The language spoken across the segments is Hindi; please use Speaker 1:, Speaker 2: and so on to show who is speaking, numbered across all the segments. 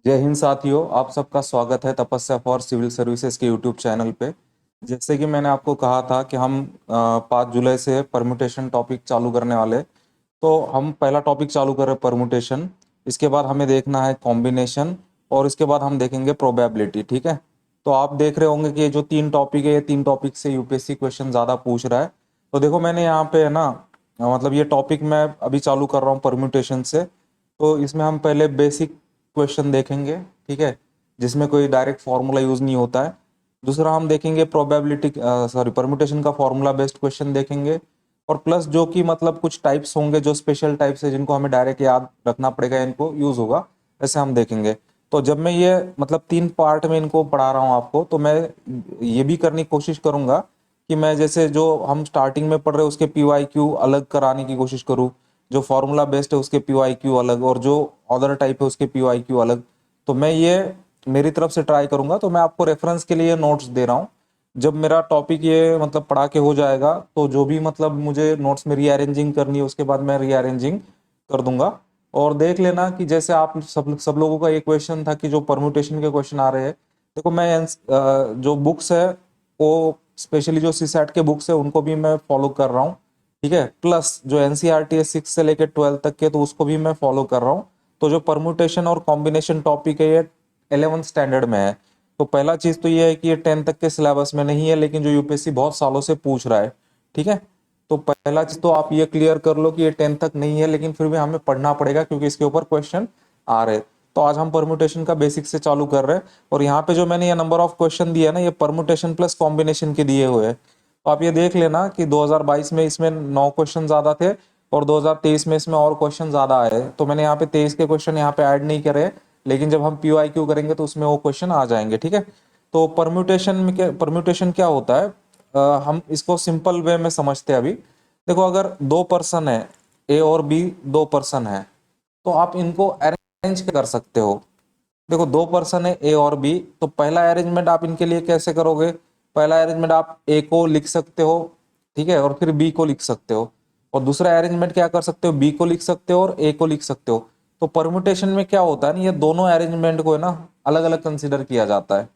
Speaker 1: जय हिंद साथियों, आप सबका स्वागत है तपस्या फॉर सिविल सर्विसेज के यूट्यूब चैनल पे। जैसे कि मैंने आपको कहा था कि हम 5 जुलाई से परम्यूटेशन टॉपिक चालू करने वाले। तो हम पहला टॉपिक चालू कर रहे हैं परम्यूटेशन। इसके बाद हमें देखना है कॉम्बिनेशन और इसके बाद हम देखेंगे प्रोबेबिलिटी। ठीक है। तो आप देख रहे होंगे कि ये जो 3 टॉपिक है, ये 3 टॉपिक से यूपीएससी क्वेश्चन ज़्यादा पूछ रहा है। तो देखो मैंने यहाँ पे है ना, मतलब ये टॉपिक मैं अभी चालू कर रहा हूँ परम्यूटेशन से। तो इसमें हम पहले बेसिक क्वेश्चन देखेंगे। ठीक है। जिसमें कोई डायरेक्ट फार्मूला यूज नहीं होता है। दूसरा हम देखेंगे प्रोबेबिलिटी, सॉरी, परम्यूटेशन का फार्मूला बेस्ड क्वेश्चन देखेंगे। और प्लस जो कि मतलब कुछ टाइप्स होंगे जो स्पेशल टाइप्स है, जिनको हमें डायरेक्ट याद रखना पड़ेगा, इनको यूज होगा, ऐसे हम देखेंगे। तो जब मैं ये मतलब 3 पार्ट में इनको पढ़ा रहा हूँ आपको, तो मैं ये भी करने की कोशिश करूंगा कि मैं जैसे जो हम स्टार्टिंग में पढ़ रहे हैं उसके पीवाईक्यू अलग कराने की कोशिश करूँ। जो फॉर्मूला बेस्ड है उसके पीवाईक्यू अलग, और जो अदर टाइप है उसके पीवाईक्यू अलग। तो मैं ये मेरी तरफ से ट्राई करूंगा। तो मैं आपको रेफरेंस के लिए नोट्स दे रहा हूँ। जब मेरा टॉपिक ये मतलब पढ़ा के हो जाएगा, तो जो भी मतलब मुझे नोट्स में रीअरेंजिंग करनी है, उसके बाद मैं रीअरेंजिंग कर दूंगा। और देख लेना कि जैसे आप सब सब लोगों का ये क्वेश्चन था कि जो परम्यूटेशन के क्वेश्चन आ रहे हैं। देखो मैं जो बुक्स है, वो स्पेशली जो सीसैट के बुक्स है उनको भी मैं फॉलो कर रहा हूँ। ठीक है। प्लस जो एनसीईआरटी है 6 से लेकर 12 तक के, तो उसको भी मैं फॉलो कर रहा हूँ। तो जो परम्यूटेशन और कॉम्बिनेशन टॉपिक है, ये 11th स्टैंडर्ड में है। तो पहला चीज तो ये है कि ये 10 तक के सिलेबस में नहीं है, लेकिन जो यूपीएससी बहुत सालों से पूछ रहा है। ठीक है। तो पहला चीज तो आप ये क्लियर कर लो कि ये 10 तक नहीं है, लेकिन फिर भी हमें पढ़ना पड़ेगा क्योंकि इसके ऊपर क्वेश्चन आ रहे हैं। तो आज हम परम्यूटेशन का बेसिक से चालू कर रहे हैं। और यहाँ पे जो मैंने ये नंबर ऑफ क्वेश्चन दिया है ना, ये परम्यूटेशन प्लस कॉम्बिनेशन के दिए हुए हैं। तो आप ये देख लेना कि 2022 में इसमें 9 क्वेश्चन ज्यादा थे, और 2023 में इसमें और क्वेश्चन ज्यादा आए। तो मैंने यहाँ पे 23 के क्वेश्चन यहाँ पे ऐड नहीं करे, लेकिन जब हम पीवाईक्यू करेंगे तो उसमें वो क्वेश्चन आ जाएंगे। ठीक है। तो परम्यूटेशन क्या होता है, हम इसको सिंपल वे में समझते हैं अभी। देखो अगर 2 पर्सन है, ए और बी 2 पर्सन है, तो आप इनको अरेंज कर सकते हो। देखो 2 पर्सन है, ए और बी, तो पहला अरेंजमेंट आप इनके लिए कैसे करोगे? पहला अरेंजमेंट आप ए को लिख सकते हो, ठीक है, और फिर बी को लिख सकते हो। और दूसरा अरेंजमेंट क्या कर सकते हो? बी को लिख सकते हो और ए को लिख सकते हो। तो परम्यूटेशन में क्या होता है ना, ये दोनों अरेंजमेंट को है ना अलग अलग कंसिडर किया जाता है।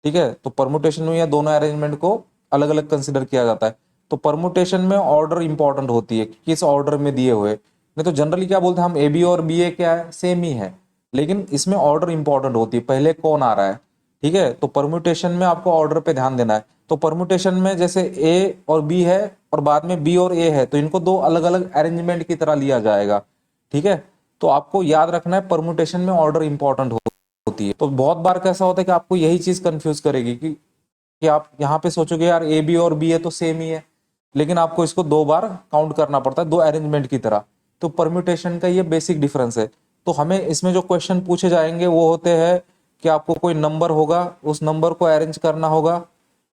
Speaker 1: ठीक है। तो परमुटेशन में ये दोनों अरेंजमेंट को अलग अलग कंसिडर किया जाता है। तो परमुटेशन में ऑर्डर इंपॉर्टेंट होती है कि किस ऑर्डर में दिए हुए। नहीं तो जनरली क्या बोलते हैं हम, ए बी और बी ए क्या है, सेम ही है। लेकिन इसमें ऑर्डर इंपॉर्टेंट होती है, पहले कौन आ रहा है। ठीक है। तो परमुटेशन में आपको ऑर्डर पे ध्यान देना है। तो परमुटेशन में जैसे ए और बी है, और बाद में बी और ए है, तो इनको दो अलग अलग अरेंजमेंट की तरह लिया जाएगा। ठीक है। तो आपको याद रखना है परमुटेशन में ऑर्डर इंपॉर्टेंट होती है। तो बहुत बार कैसा होता है कि आपको यही चीज कंफ्यूज करेगी कि आप यहाँ पे सोचोगे यार ए बी और बी है तो सेम ही है, लेकिन आपको इसको 2 बार काउंट करना पड़ता है, दो अरेंजमेंट की तरह। तो परम्यूटेशन का ये बेसिक डिफरेंस है। तो हमें इसमें जो क्वेश्चन पूछे जाएंगे वो होते हैं कि आपको कोई नंबर होगा, उस नंबर को अरेंज करना होगा।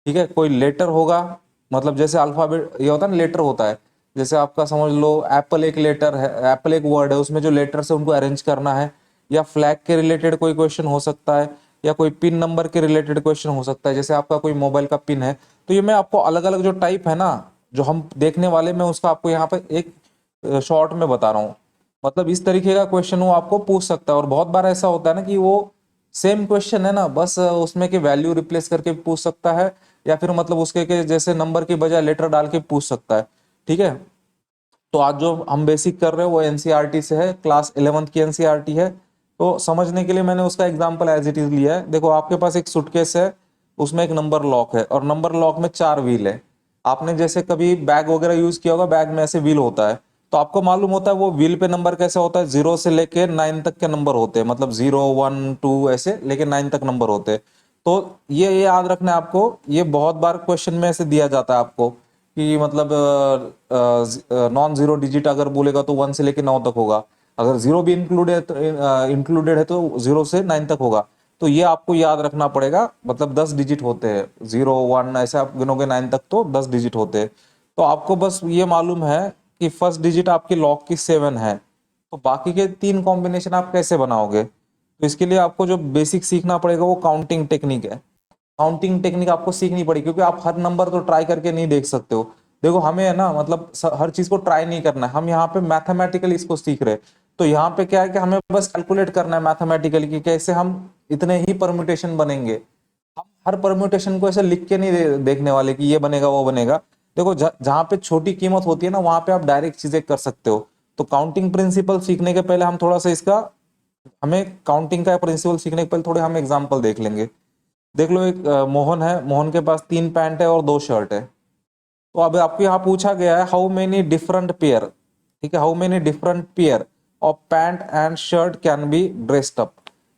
Speaker 1: ठीक है। कोई लेटर होगा, मतलब जैसे अल्फाबेट ये होता है ना, लेटर होता है। जैसे आपका समझ लो एप्पल एक लेटर है, एप्पल एक वर्ड है, उसमें जो लेटर्स है उनको अरेंज करना है। या फ्लैग के रिलेटेड कोई क्वेश्चन हो सकता है, या कोई पिन नंबर के रिलेटेड क्वेश्चन हो सकता है, जैसे आपका कोई मोबाइल का पिन है। तो ये मैं आपको अलग अलग जो टाइप है ना, जो हम देखने वाले, मैं उसका आपको यहाँ पे एक शॉर्ट में बता रहा हूँ। मतलब इस तरीके का क्वेश्चन वो आपको पूछ सकता है। और बहुत बार ऐसा होता है ना कि वो सेम क्वेश्चन है ना, बस उसमें के वैल्यू रिप्लेस करके पूछ सकता है, या फिर मतलब उसके के जैसे नंबर की बजाय लेटर डाल के पूछ सकता है। ठीक है। तो आज जो हम बेसिक कर रहे हैं वो एनसीईआरटी से है, क्लास 11th की एनसीईआरटी है। तो समझने के लिए मैंने उसका एग्जांपल एज इट इज लिया है। देखो आपके पास एक सूटकेस है, उसमें एक नंबर लॉक है, और नंबर लॉक में 4 व्हील है। आपने जैसे कभी बैग वगैरह यूज किया होगा, बैग में ऐसे व्हील होता है। तो आपको मालूम होता है वो व्हील पे नंबर कैसे होता है, 0 से लेके 9 तक के नंबर होते हैं, मतलब 0 1 2 ऐसे लेके 9 तक नंबर होते हैं। तो ये याद रखना है आपको। ये बहुत बार क्वेश्चन में ऐसे दिया जाता है आपको कि मतलब नॉन जीरो डिजिट अगर बोलेगा तो 1 से लेके 9 तक होगा। अगर जीरो भी इंक्लूडेड है तो 0 से 9 तक होगा। तो ये आपको याद रखना पड़ेगा। मतलब 10 डिजिट होते हैं, 0 1 ऐसे आप गिनोगे 9 तक तो 10 डिजिट होते हैं। तो आपको बस ये मालूम है कि फर्स्ट डिजिट आपकी लॉक की 7 है। तो बाकी के 3 कॉम्बिनेशन आप कैसे बनाओगे? तो इसके लिए आपको जो बेसिक सीखना पड़ेगा वो काउंटिंग टेक्निक है। काउंटिंग टेक्निक आपको सीखनी पड़ेगी, क्योंकि आप हर नंबर तो ट्राई करके नहीं देख सकते हो। देखो हमें है ना, मतलब हर चीज को ट्राई नहीं करना है, हम यहाँ पे मैथमेटिकली इसको सीख रहे हैं। तो यहाँ पे क्या है कि हमें बस कैलकुलेट करना है मैथमेटिकली कि कैसे हम इतने ही परम्यूटेशन बनेंगे। हम हर परम्यूटेशन को ऐसे लिख के नहीं देखने वाले कि ये बनेगा वो बनेगा। देखो जहां पे छोटी कीमत होती है ना, वहां पे आप डायरेक्ट चीजें कर सकते हो। तो काउंटिंग प्रिंसिपल सीखने के पहले हम थोड़ा सा इसका, हमें काउंटिंग का प्रिंसिपल सीखने के पहले थोड़े हम एग्जांपल देख लेंगे। देख लो, एक मोहन है, मोहन के पास 3 पैंट है और 2 शर्ट है। तो अब आपको यहाँ पूछा गया है हाउ मेनी डिफरेंट पेयर, ठीक है, how many different pair of pant and shirt can be dressed up.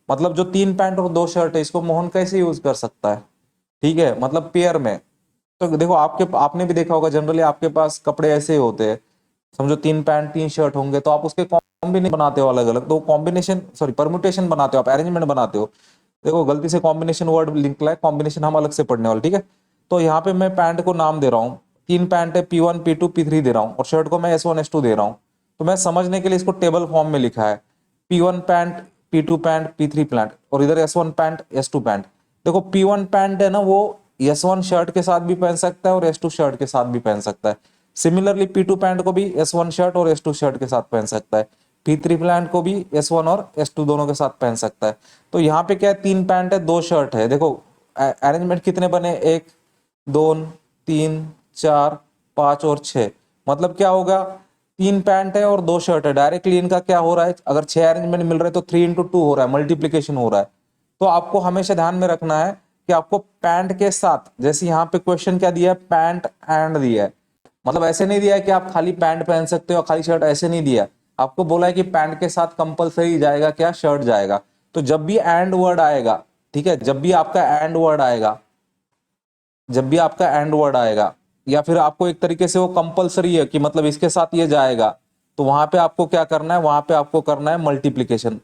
Speaker 1: मतलब जो 3 पैंट और 2 शर्ट है, इसको मोहन कैसे यूज कर सकता है, ठीक है, मतलब पेयर में। तो देखो, आपने भी देखा होगा, जनरली आपके पास कपड़े ऐसे ही होते हैं। समझो 3 पैंट 3 शर्ट होंगे, तो आप उसके कॉम्बिनेशन बनाते हो अलग अलग, तो कॉम्बिनेशन सॉरी परमुटेशन बनाते हो, आप अरेंजमेंट बनाते हो। देखो गलती से कॉम्बिनेशन वर्ड निकला है, कॉम्बिनेशन हम अलग से पढ़ने वाले, ठीक है। तो यहाँ पे मैं पैंट को नाम दे रहा हूँ, 3 पैंट है, P1 P2 P3 दे रहा हूँ, और शर्ट को मैं S1 S2 दे रहा हूँ। तो मैं समझने के लिए इसको टेबल फॉर्म में लिखा है, P1 pant P2 pant P3 pant, और इधर S1 पैंट S2 पैंट। देखो P1 पैंट है ना, वो S1 शर्ट के साथ भी पहन सकता है और S2 शर्ट के साथ भी पहन सकता है। सिमिलरली P2 पैंट को भी S1 शर्ट और S2 शर्ट के साथ पहन सकता है। P3 पैंट को भी S1 और S2 दोनों के साथ पहन सकता है। तो यहाँ पे क्या है, 3 पैंट है 2 शर्ट है। देखो अरेंजमेंट कितने बने, 1 2 3 4 5 और 6। मतलब क्या होगा, 3 पैंट है और 2 शर्ट है, डायरेक्टली इनका क्या हो रहा है, अगर 6 अरेंजमेंट मिल रहे हैं तो 3 × 2 हो रहा है, मल्टीप्लीकेशन हो रहा है। तो आपको हमेशा ध्यान में रखना है कि आपको पैंट के साथ, जैसे यहाँ पे क्वेश्चन क्या दिया है, पैंट एंड दिया है। मतलब ऐसे नहीं दिया है कि आप खाली पैंट पहन सकते हो खाली शर्ट, ऐसे नहीं दिया। आपको बोला है कि पैंट के साथ कंपलसरी जाएगा क्या, शर्ट जाएगा। तो जब भी एंड वर्ड आएगा, ठीक है, जब भी आपका एंड वर्ड आएगा, जब भी आपका एंड वर्ड आएगा, या फिर आपको एक तरीके से वो कंपलसरी है कि मतलब इसके साथ ये जाएगा, तो वहां पे आपको क्या करना है, वहां पे आपको करना है मल्टीप्लीकेशन।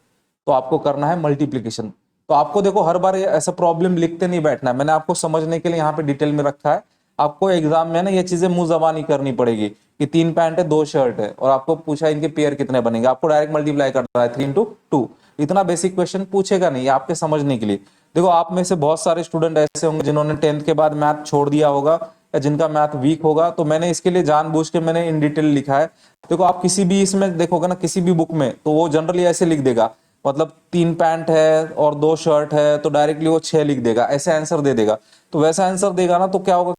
Speaker 1: तो आपको करना है मल्टीप्लीकेशन। तो आपको देखो हर बार ऐसा प्रॉब्लम लिखते नहीं बैठना है, मैंने आपको समझने के लिए यहाँ पे डिटेल में रखा है। आपको एग्जाम में ना ये चीजें मुंह जबानी करनी पड़ेगी कि 3 पैंट है 2 शर्ट है, और आपको पूछा इनके पेयर कितने बनेंगे, आपको डायरेक्ट मल्टीप्लाई करना है 3 × 2। इतना बेसिक क्वेश्चन पूछेगा नहीं, आपके समझने के लिए। देखो आप में से बहुत सारे स्टूडेंट ऐसे होंगे जिन्होंने 10th के बाद मैथ छोड़ दिया होगा, या जिनका मैथ वीक होगा, तो मैंने इसके लिए जानबूझ के मैंने इन डिटेल लिखा है। देखो आप किसी भी इसमें देखोगे ना, किसी भी बुक में, तो वो जनरली ऐसे लिख देगा, मतलब 3 पैंट है और 2 शर्ट है, तो डायरेक्टली वो 6 लिख देगा, ऐसे आंसर दे देगा। तो वैसा आंसर देगा ना, तो क्या होगा,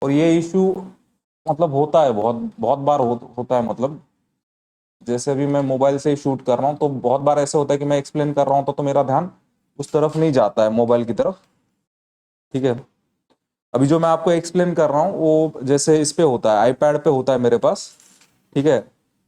Speaker 1: और ये इशू मतलब होता है, बहुत बहुत बार होता है। मतलब जैसे अभी मैं मोबाइल से ही शूट कर रहा हूँ, तो बहुत बार ऐसा होता है कि मैं एक्सप्लेन कर रहा हूँ, तो मेरा ध्यान उस तरफ नहीं जाता है, मोबाइल की तरफ, ठीक है। अभी जो मैं आपको एक्सप्लेन कर रहा हूँ वो जैसे इस पे होता है, आईपैड पे होता है मेरे पास, ठीक है।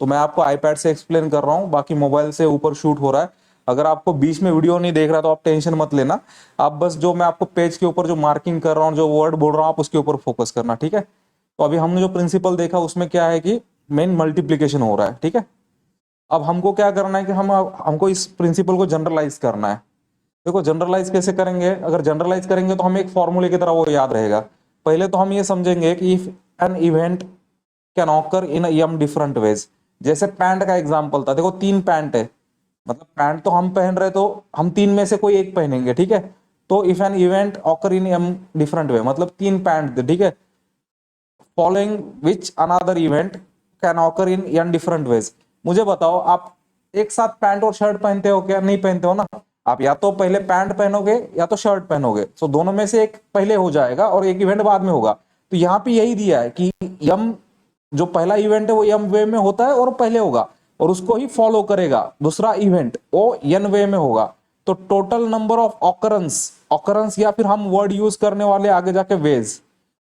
Speaker 1: तो मैं आपको आईपैड से एक्सप्लेन कर रहा हूँ, बाकी मोबाइल से ऊपर शूट हो रहा है। अगर आपको बीच में वीडियो नहीं देख रहा तो आप टेंशन मत लेना। आप बस जो मैं आपको पेज के ऊपर जो मार्किंग कर रहा हूँ, जो वर्ड बोल रहा हूँ, आप उसके ऊपर फोकस करना, ठीक है। तो अभी हमने जो प्रिंसिपल देखा उसमें क्या है कि मेन मल्टीप्लीकेशन हो रहा है, ठीक है। अब हमको क्या करना है कि हमको इस प्रिंसिपल को जनरलाइज करना है। देखो जनरलाइज कैसे करेंगे, अगर जनरलाइज करेंगे तो हम एक फॉर्मूले की तरह वो याद रहेगा। पहले तो हम ये समझेंगे कि if an event can occur in am different ways. जैसे पैंट का एग्जांपल था, देखो 3 पैंट है, मतलब पैंट तो हम पहन रहे तो हम 3 में से कोई एक पहनेंगे, ठीक है। तो if an event occur in am different way, मतलब 3 पैंट थे, ठीक है। Following which another event can occur in an different ways. मुझे बताओ, आप एक साथ पैंट और शर्ट पहनते हो क्या? नहीं पहनते हो ना। आप या तो पहले पैंट पहनोगे या तो शर्ट पहनोगे, तो दोनों में से एक पहले हो जाएगा और एक इवेंट बाद में होगा। तो यहाँ पे यही दिया है कि यम जो पहला इवेंट है वो यम वे में होता है और पहले होगा, और उसको ही फॉलो करेगा दूसरा इवेंट, वो एन वे में होगा। तो total number of occurrence, occurrence या फिर हम वर्ड यूज करने वाले आगे जाके वेज,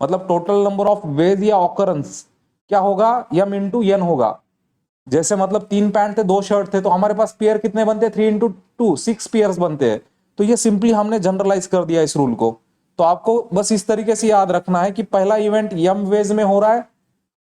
Speaker 1: मतलब टोटल नंबर ऑफ वेज या ऑकरेंस क्या होगा? यम इंटू एन होगा। जैसे मतलब 3 पैंट थे 2 शर्ट थे, तो हमारे पास पेयर कितने बनते हैं? 3 इंटू 2, 6 पेयर्स बनते हैं। तो ये सिंपली हमने जनरलाइज कर दिया इस रूल को। तो आपको बस इस तरीके से याद रखना है कि पहला इवेंट यम वेज में हो रहा है,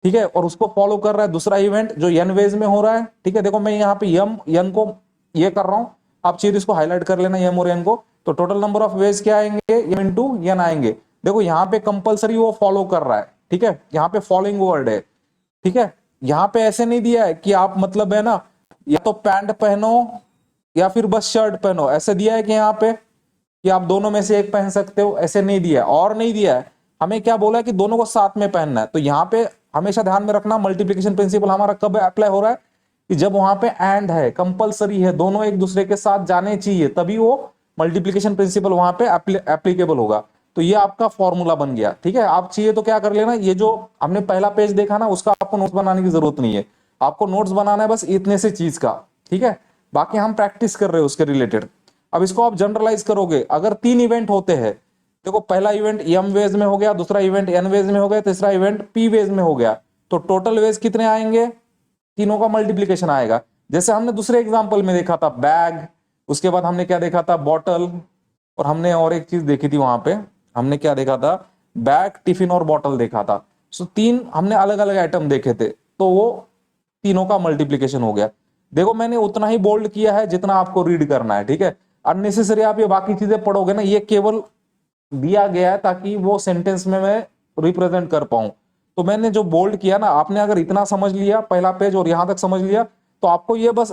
Speaker 1: ठीक है, और उसको फॉलो कर रहा है दूसरा इवेंट जो एन वेज में हो रहा है, ठीक है। देखो मैं यहाँ पे यम एन को ये कर रहा हूं, आप चीज इसको हाईलाइट कर लेना यम और एन को। तो टोटल नंबर ऑफ वेज क्या आएंगे? यम इंटू एन आएंगे। देखो यहाँ पे कंपलसरी वो फॉलो कर रहा है, ठीक है, यहाँ पे फॉलोइंग वर्ड है, ठीक है। यहाँ पे ऐसे नहीं दिया है कि आप मतलब है ना या तो पैंट पहनो या फिर बस शर्ट पहनो, ऐसे दिया है कि यहाँ पे कि आप दोनों में से एक पहन सकते हो, ऐसे नहीं दिया है। और नहीं दिया है, हमें क्या बोला है कि दोनों को साथ में पहनना है। तो यहाँ पे हमेशा ध्यान में रखना, मल्टीप्लिकेशन प्रिंसिपल हमारा कब अप्लाई हो रहा है? कि जब वहां पे एंड है, कंपलसरी है, दोनों एक दूसरे के साथ जाने चाहिए, तभी वो मल्टीप्लिकेशन प्रिंसिपल वहां पे एप्लीकेबल होगा। तो ये आपका फॉर्मूला बन गया, ठीक है। आप चाहिए तो क्या कर लेना, ये जो हमने पहला पेज देखा ना, उसका आपको नोट्स बनाने की जरूरत नहीं है। आपको नोट्स बनाना है बस इतने से चीज का, ठीक है। बाकी हम प्रैक्टिस कर रहे हैं उसके रिलेटेड। अब इसको आप जनरलाइज करोगे, अगर 3 इवेंट होते हैं, देखो पहला इवेंट एम वेज में हो गया, दूसरा इवेंट एन वेज में हो गया, तीसरा इवेंट पी वेज में हो गया, तो टोटल वेज कितने आएंगे? तीनों का मल्टीप्लीकेशन आएगा। जैसे हमने दूसरे एग्जांपल में देखा था बैग, उसके बाद हमने क्या देखा था? बॉटल, और हमने और एक चीज देखी थी वहां पे, हमने क्या देखा था? बैग, टिफिन और बॉटल देखा था। सो 3 हमने अलग अलग आइटम देखे थे, तो वो तीनों का मल्टीप्लीकेशन हो गया। देखो मैंने उतना ही बोल्ड किया है जितना आपको रीड करना है, ठीक है। अननेसेसरी आप ये बाकी चीजें पढ़ोगे ना, ये केवल दिया गया है ताकि वो सेंटेंस में मैं रिप्रेजेंट कर पाऊं। तो मैंने जो बोल्ड किया ना, आपने अगर इतना समझ लिया पहला पेज और यहां तक समझ लिया, तो आपको ये बस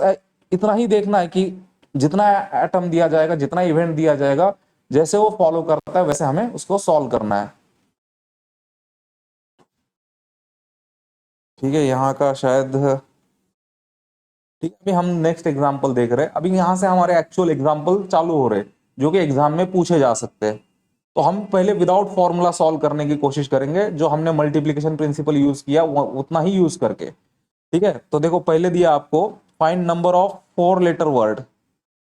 Speaker 1: इतना ही देखना है कि जितना एटम दिया जाएगा, जितना इवेंट दिया जाएगा, जैसे वो फॉलो करता है वैसे हमें उसको सॉल्व करना है, ठीक है। यहाँ का शायद ठीक है। अभी हम नेक्स्ट एग्जाम्पल देख रहे हैं, अभी यहाँ से हमारे एक्चुअल एग्जाम्पल चालू हो रहे हैं जो कि एग्जाम में पूछे जा सकते हैं। तो हम पहले विदाउट फॉर्मूला सॉल्व करने की कोशिश करेंगे, जो हमने मल्टीप्लिकेशन प्रिंसिपल यूज किया उतना ही यूज करके, ठीक है। तो देखो पहले दिया आपको find number of 4 letter word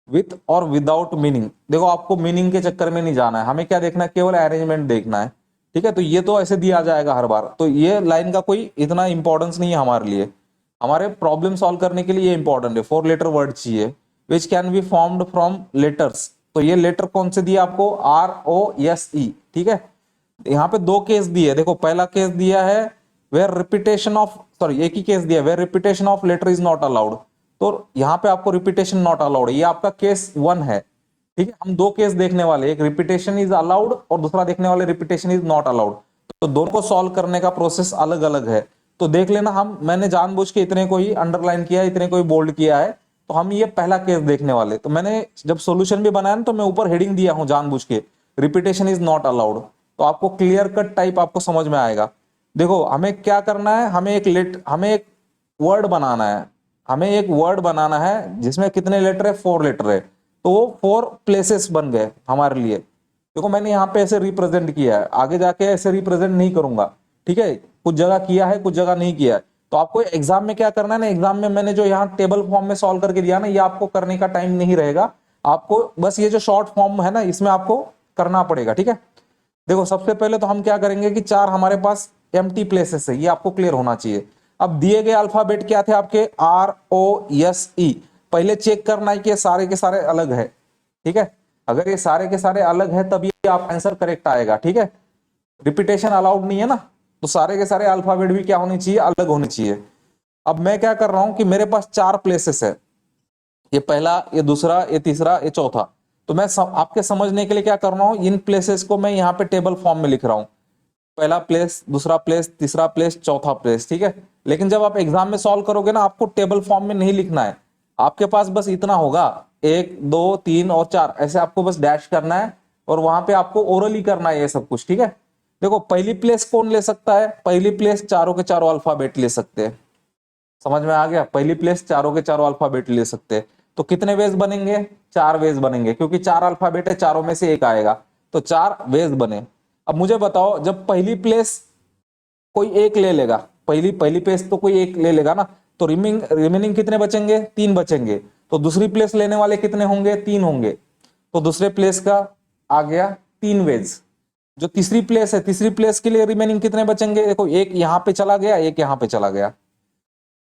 Speaker 1: with और विदाउट मीनिंग। देखो आपको मीनिंग के चक्कर में नहीं जाना है, हमें क्या देखना है? केवल अरेंजमेंट देखना है, ठीक है। तो ये तो ऐसे दिया जाएगा हर बार, तो ये लाइन का कोई इतना इंपॉर्टेंस नहीं है हमारे लिए। हमारे प्रॉब्लम सॉल्व करने के लिए ये इंपॉर्टेंट है, 4 लेटर वर्ड चाहिए which can be formed from letters. तो ये लेटर कौन से दिया आपको? ROSE, ठीक है। यहाँ पे 2 केस दिए, देखो पहला केस दिया है वेयर रिपीटेशन ऑफ, सॉरी एक ही केस दिया, where repetition of letter is not allowed. तो यहाँ पे आपको रिपीटेशन नॉट अलाउड है, ये आपका केस 1 है, ठीक है। हम 2 केस देखने वाले, एक रिपीटेशन इज अलाउड और दूसरा देखने वाले रिपीटेशन इज नॉट अलाउड। तो दोनों को सॉल्व करने का प्रोसेस अलग अलग है। तो देख लेना, हम मैंने जानबूझ के इतने को ही अंडरलाइन किया है, इतने को ही बोल्ड किया है। तो हम ये पहला केस देखने वाले, तो मैंने जब सॉल्यूशन भी बनाया ना, तो मैं ऊपर हेडिंग दिया हूं जानबूझ के, रिपीटेशन इज नॉट अलाउड। तो आपको क्लियर कट टाइप आपको समझ में आएगा। देखो हमें क्या करना है, हमें एक वर्ड बनाना है, हमें एक वर्ड बनाना है जिसमें कितने लेटर है? 4 लेटर है। तो वो 4 प्लेसेस बन गए हमारे लिए। देखो मैंने यहाँ पे ऐसे रिप्रेजेंट किया है, आगे जाके ऐसे रिप्रेजेंट नहीं करूंगा, ठीक है। कुछ जगह किया है, कुछ जगह नहीं किया है। तो आपको एग्जाम में क्या करना है ना, एग्जाम में मैंने जो यहाँ टेबल फॉर्म में सॉल्व करके दिया ना, ये आपको करने का टाइम नहीं रहेगा। आपको बस ये जो शॉर्ट फॉर्म है ना, इसमें आपको करना पड़ेगा, ठीक है। देखो सबसे पहले तो हम क्या करेंगे कि 4 हमारे पास एम्प्टी प्लेसेस है, ये आपको क्लियर होना चाहिए। अब दिए गए अल्फाबेट क्या थे आपके? ROSE। पहले चेक करना है कि ये सारे के सारे अलग है, ठीक है। अगर ये सारे के सारे अलग है तभी आप आंसर करेक्ट आएगा, ठीक है। रिपीटेशन अलाउड नहीं है ना, तो सारे के सारे अल्फाबेट भी क्या होनी चाहिए? अलग होने चाहिए। अब मैं क्या कर रहा हूं कि मेरे पास 4 प्लेसेस है, ये पहला, ये दूसरा, ये तीसरा, ये चौथा। तो मैं आपके समझने के लिए क्या कर रहा हूँ, इन प्लेसेस को मैं यहाँ पे टेबल फॉर्म में लिख रहा हूँ, पहला प्लेस, दूसरा प्लेस, तीसरा प्लेस, चौथा प्लेस, ठीक है। लेकिन जब आप एग्जाम में सॉल्व करोगे ना, आपको टेबल फॉर्म में नहीं लिखना है, आपके पास बस इतना होगा, 1 2 3 और 4 ऐसे आपको बस डैश करना है, और वहां पे आपको ओरली करना है ये सब कुछ, ठीक है। देखो पहली प्लेस कौन ले सकता है, पहली प्लेस चारों के चारों अल्फाबेट ले सकते हैं, समझ में आ गया, पहली प्लेस चारों के चारों अल्फाबेट ले सकते हैं। तो कितने वेज बनेंगे, 4 वेज बनेंगे, क्योंकि 4 अल्फाबेट है, चारों में से एक आएगा, तो 4 वेज बने। अब मुझे बताओ, जब पहली प्लेस कोई एक ले लेगा, पहली पहली प्लेस तो कोई एक ले लेगा ना, तो रिमेनिंग कितने बचेंगे, 3 बचेंगे। तो दूसरी प्लेस लेने वाले कितने होंगे, 3 होंगे, तो दूसरे प्लेस का आ गया 3 वेज। जो तीसरी प्लेस है, तीसरी प्लेस के लिए रिमेनिंग कितने बचेंगे, देखो एक यहाँ पे चला गया, एक यहाँ पे चला गया,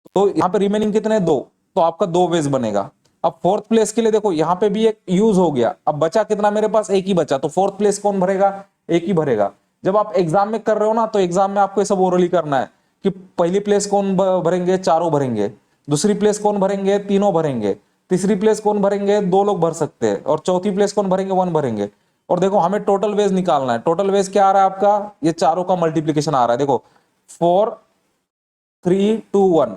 Speaker 1: तो यहाँ पे रिमेनिंग कितने, 2, तो आपका 2 वेज बनेगा। अब फोर्थ प्लेस के लिए देखो, यहाँ पे भी एक यूज हो गया, अब बचा कितना मेरे पास, एक ही बचा, तो फोर्थ प्लेस कौन भरेगा, एक ही भरेगा। जब आप एग्जाम में कर रहे हो ना, तो एग्जाम में आपको ये सब ओरली करना है कि पहली प्लेस कौन भरेंगे, चारों भरेंगे, दूसरी प्लेस कौन भरेंगे, तीनों भरेंगे, तीसरी प्लेस कौन भरेंगे, 2 लोग भर सकते हैं, और चौथी प्लेस कौन भरेंगे, 1 भरेंगे। और देखो हमें टोटल वेज निकालना है, टोटल वेज क्या आ रहा है आपका, ये चारों का मल्टीप्लीकेशन आ रहा है, देखो 4 3 2 1।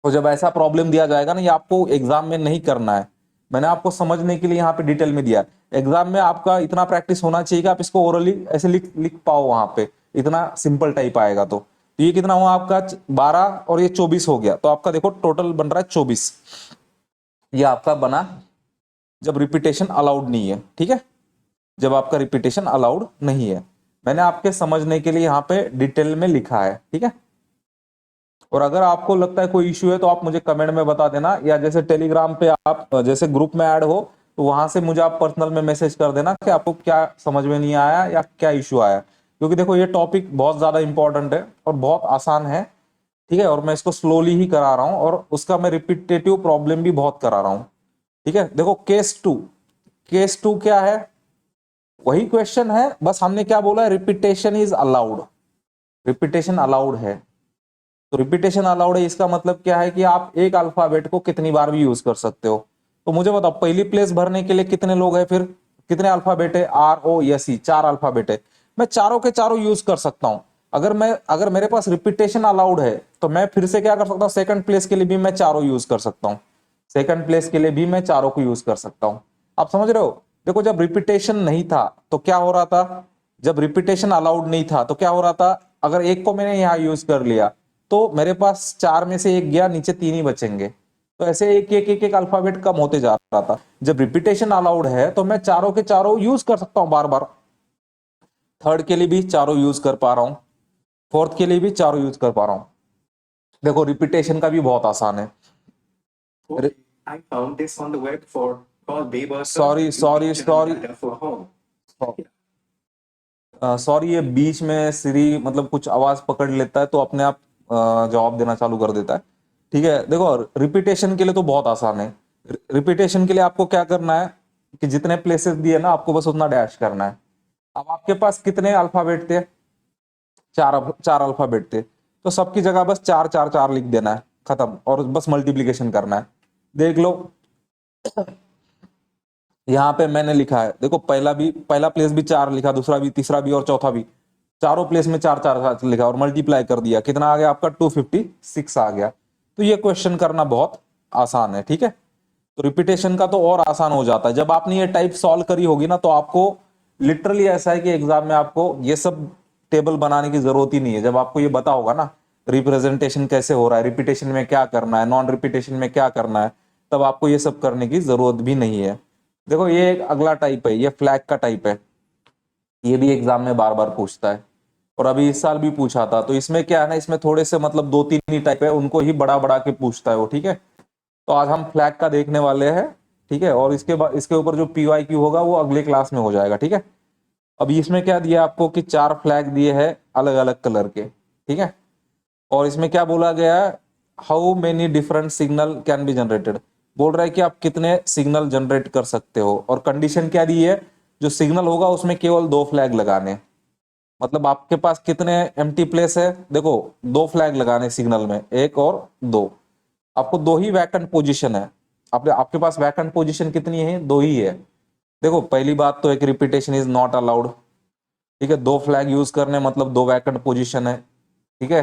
Speaker 1: तो जब ऐसा प्रॉब्लम दिया जाएगा ना, ये आपको एग्जाम में नहीं करना है, मैंने आपको समझने के लिए यहाँ पे डिटेल में दिया। एग्जाम में आपका इतना प्रैक्टिस होना चाहिए कि आप इसको ओरली ऐसे लिख लिख पाओ, वहां पे इतना सिंपल टाइप आएगा। तो ये कितना हुआ आपका, 12 और ये 24 हो गया, तो आपका देखो टोटल बन रहा है 24, ये आपका बना जब रिपीटेशन अलाउड नहीं है, ठीक है, जब आपका रिपीटेशन अलाउड नहीं है। मैंने आपके समझने के लिए यहाँ पे डिटेल में लिखा है, ठीक है। और अगर आपको लगता है कोई इश्यू है तो आप मुझे कमेंट में बता देना, या जैसे टेलीग्राम पे आप जैसे ग्रुप में ऐड हो, तो वहां से मुझे आप पर्सनल में मैसेज कर देना कि आपको क्या समझ में नहीं आया या क्या इश्यू आया। क्योंकि देखो ये टॉपिक बहुत ज्यादा इंपॉर्टेंट है और बहुत आसान है, ठीक है, और मैं इसको स्लोली ही करा रहा हूँ, और उसका मैं रिपीटेटिव प्रॉब्लम भी बहुत करा रहा हूँ, ठीक है। देखो केस 2 क्या है, वही क्वेश्चन है, बस हमने क्या बोला है, repetition is allowed, repetition allowed है। तो रिपीटेशन अलाउड है, इसका मतलब क्या है कि आप एक अल्फाबेट को कितनी बार भी यूज कर सकते हो। तो मुझे बताओ, पहली प्लेस भरने के लिए कितने लोग हैं, फिर कितने अल्फाबेट है, ROSE, 4 अल्फाबेट है, मैं चारों के चारों यूज कर सकता हूं। अगर मेरे पास रिपीटेशन अलाउड है, तो मैं फिर से क्या कर सकता हूं, सेकंड प्लेस के लिए भी मैं चारों यूज कर सकता हूं, सेकंड प्लेस के लिए भी मैं चारों को यूज कर सकता हूं। आप समझ रहे हो। देखो जब रिपीटेशन नहीं था तो क्या हो रहा था, जब रिपीटेशन अलाउड नहीं था तो क्या हो रहा था, अगर एक को मैंने यहां यूज कर लिया तो मेरे पास 4 में से एक गया, नीचे 3 ही बचेंगे, तो ऐसे एक अल्फाबेट कम होते जा रहा था। जब रिपीटेशन अलाउड है तो मैं चारों के चारों यूज कर सकता हूं बार बार, थर्ड के लिए भी चारों यूज कर पा रहा हूं, फोर्थ के लिए भी चारों यूज कर पा रहा हूं। देखो रिपीटेशन का भी बहुत आसान है।
Speaker 2: Okay, I found this on the web for called Weber.
Speaker 1: Sorry, ये बीच में सिरी मतलब कुछ आवाज पकड़ लेता है, तो अपने आप जवाब देना चालू कर देता है, ठीक है। देखो रिपीटेशन के लिए तो बहुत आसान है। रिपीटेशन के लिए आपको क्या करना है कि जितने प्लेसेस दिए ना, आपको बस उतना डैश करना है। अब आपके पास कितने अल्फाबेट थे, 4 अल्फाबेट थे, तो सबकी जगह बस 4 4 4 लिख देना है, खत्म, और बस मल्टीप्लीकेशन करना है। देख लो यहाँ पे मैंने लिखा है, देखो पहला प्लेस भी 4 लिखा, दूसरा भी, तीसरा भी और चौथा भी, चारों प्लेस में 4 4 4 लिखा और मल्टीप्लाई कर दिया, कितना आ गया आपका, 256 आ गया। तो ये क्वेश्चन करना बहुत आसान है, ठीक है। तो रिपीटेशन का तो और आसान हो जाता है। जब आपने ये टाइप सॉल्व करी होगी ना, तो आपको लिटरली ऐसा है कि एग्जाम में आपको ये सब टेबल बनाने की जरूरत ही नहीं है। जब आपको ये बता होगा ना रिप्रेजेंटेशन कैसे हो रहा है, रिपीटेशन में क्या करना है, नॉन रिपीटेशन में क्या करना है, तब आपको ये सब करने की जरूरत भी नहीं है। देखो ये एक अगला टाइप है, ये फ्लैग का टाइप है, ये भी एग्जाम में बार बार पूछता है, और अभी इस साल भी पूछा था। तो इसमें क्या है ना, इसमें थोड़े से मतलब 2 3 ही टाइप है, उनको ही बड़ा बड़ा के पूछता है वो, ठीक है। तो आज हम फ्लैग का देखने वाले हैं, ठीक है, और इसके बाद इसके ऊपर जो PYQ होगा वो अगले क्लास में हो जाएगा, ठीक है। अब इसमें क्या दिया आपको कि 4 फ्लैग दिए हैं अलग अलग कलर के, ठीक है, और इसमें क्या बोला गया है, how many different signal can be generated, बोल रहा है कि आप कितने सिग्नल जनरेट कर सकते हो, और कंडीशन क्या दी है, जो सिग्नल होगा उसमें केवल 2 फ्लैग लगाने। मतलब आपके पास कितने एम्प्टी प्लेस है, देखो 2 फ्लैग लगाने सिग्नल में, 1 और 2, आपको 2 ही वैकेंट पोजीशन है। आपके पास वैकेंट पोजीशन कितनी है, 2 ही है। देखो पहली बात तो एक रिपीटेशन इज नॉट अलाउड, ठीक है। दो फ्लैग यूज करने मतलब दो वैकेंट पोजीशन है, ठीक है।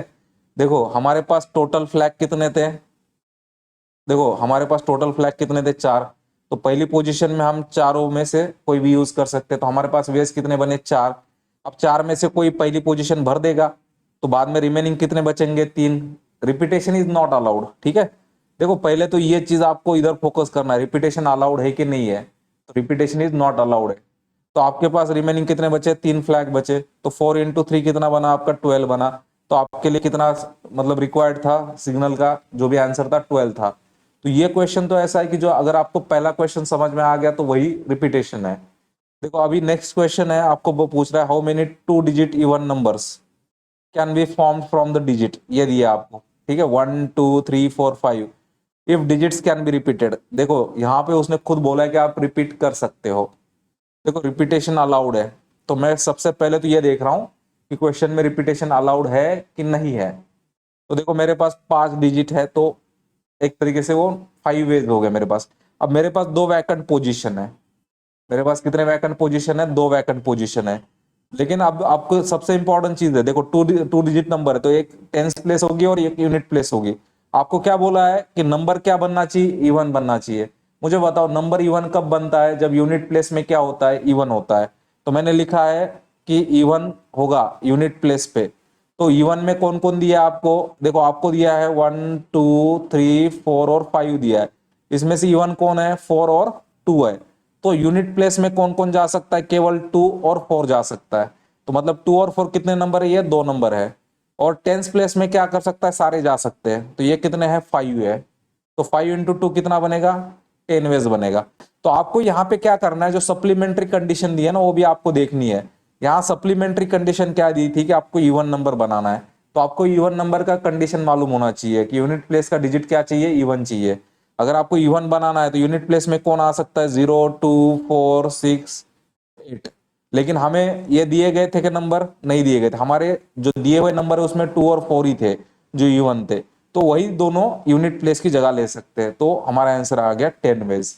Speaker 1: देखो हमारे पास टोटल फ्लैग कितने थे, देखो हमारे पास टोटल फ्लैग कितने थे, चार। तो पहली पोजीशन में हम चारों में से कोई भी यूज कर सकते हैं, तो हमारे पास वेज कितने बने, चार। अब चार में से कोई पहली पोजीशन भर देगा तो बाद में रिमेनिंग कितने बचेंगे, तीन। रिपीटेशन इज नॉट अलाउड, ठीक है। देखो पहले तो ये चीज आपको इधर फोकस करना है, रिपीटेशन अलाउड है कि नहीं है। तो रिपीटेशन इज नॉट अलाउड है, तो आपके पास रिमेनिंग कितने बचे, तीन फ्लैग बचे। तो 4 × 3 कितना बना आपका, 12 बना। तो आपके लिए कितना मतलब रिक्वायर्ड था सिग्नल का, जो भी आंसर था 12 था। तो ये क्वेश्चन तो ऐसा है कि जो अगर आपको पहला क्वेश्चन समझ में आ गया तो वही रिपीटेशन है। देखो अभी नेक्स्ट क्वेश्चन है, आपको वो पूछ रहा है how many 2 digit even numbers can be formed from the digit, ये दिया आपको, ठीक है। 1 2 3 4 5 if digits can be repeated. देखो यहाँ पे उसने खुद बोला है कि आप रिपीट कर सकते हो। देखो रिपीटेशन अलाउड है, तो मैं सबसे पहले तो ये देख रहा हूं कि क्वेश्चन में रिपीटेशन अलाउड है कि नहीं है। तो देखो मेरे पास 5 डिजिट है, तो एक तरीके से वो 5 वेज हो गए मेरे पास। अब मेरे पास दो वैकेंट पोजीशन है, मेरे पास कितने वैकेंट पोजीशन है, दो वैकेंट पोजीशन है। लेकिन अब आपको सबसे इंपॉर्टेंट चीज है, देखो टू डिजिट नंबर है, तो एक टेंस प्लेस होगी और एक यूनिट प्लेस होगी। आपको क्या बोला है कि नंबर क्या बनना चाहिए, इवन बनना चाहिए। मुझे बताओ नंबर इवन कब बनता है, जब यूनिट प्लेस में क्या होता है, इवन होता है। तो मैंने लिखा है कि इवन होगा यूनिट प्लेस पे। तो इवन में कौन कौन दिया आपको, देखो आपको दिया है 1 2 3 4 और 5 दिया है। इसमें से इवन कौन है, 4 और 2 है। तो यूनिट प्लेस में कौन कौन जा सकता है, केवल 2 और 4 जा सकता है। तो मतलब 2 और 4 कितने नंबर है, ये दो नंबर है। और टेंस प्लेस में क्या कर सकता है, सारे जा सकते हैं। तो ये कितने हैं, 5 है। तो 5 × 2 कितना बनेगा, 10 वेज बनेगा। तो आपको यहाँ पे क्या करना है, जो सप्लीमेंट्री कंडीशन दी है ना वो भी आपको देखनी है। यहाँ सप्लीमेंट्री कंडीशन क्या दी थी कि आपको इवन नंबर बनाना है। तो आपको इवन नंबर का कंडीशन मालूम होना चाहिए कि यूनिट प्लेस का डिजिट क्या चाहिए, इवन चाहिए। अगर आपको इवन बनाना है तो यूनिट प्लेस में कौन आ सकता है, 0 2 4 6 8। लेकिन हमें ये दिए गए थे कि नंबर नहीं दिए गए थे, हमारे जो दिए हुए नंबर है उसमें 2 और 4 ही थे जो इवन थे। तो वही दोनों यूनिट प्लेस की जगह ले सकते हैं। तो हमारा आंसर आ गया 10 वेज।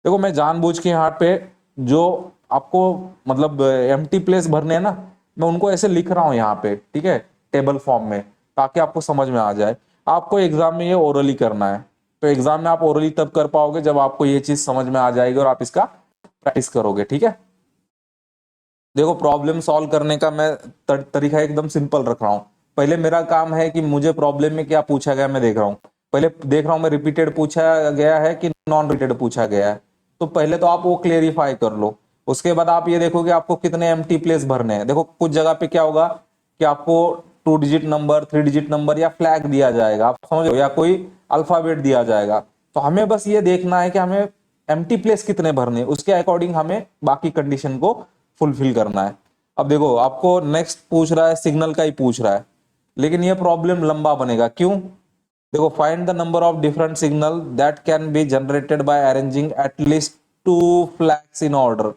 Speaker 1: देखो मैं जानबूझ के यहाँ पे जो आपको मतलब एम्प्टी प्लेस भरने हैं ना, मैं उनको ऐसे लिख रहा हूँ यहाँ पे, ठीक है, टेबल फॉर्म में, ताकि आपको समझ में आ जाए। आपको एग्जाम में ये ओरली करना है, तो एग्जाम में आप ओरली तब कर पाओगे जब आपको ये चीज समझ में आ जाएगी और आप इसका प्रैक्टिस करोगे, ठीक है। देखो प्रॉब्लम सॉल्व करने का मैं तरीका एकदम सिंपल रख रहा हूँ। पहले मेरा काम है कि मुझे प्रॉब्लम में क्या पूछा गया मैं देख रहा हूँ। पहले देख रहा हूँ मैं रिपीटेड पूछा गया है कि नॉन रिपीटेड पूछा गया है। तो पहले तो आप वो क्लेरिफाई कर लो। उसके बाद आप ये देखो कि आपको कितने एम्प्टी प्लेस भरने हैं। देखो कुछ जगह पे क्या होगा कि आपको 2 डिजिट नंबर, 3 डिजिट नंबर या फ्लैग दिया जाएगा, आप समझ रहे हो, या कोई अल्फाबेट दिया जाएगा। तो हमें बस ये देखना है कि हमें एम्प्टी प्लेस कितने भरने, उसके अकॉर्डिंग हमें बाकी कंडीशन को फुलफिल करना है। अब देखो आपको नेक्स्ट पूछ रहा है, सिग्नल का ही पूछ रहा है, लेकिन ये प्रॉब्लम लंबा बनेगा, क्यों। देखो find the number of different signal that can be generated by arranging at least 2 flags in order.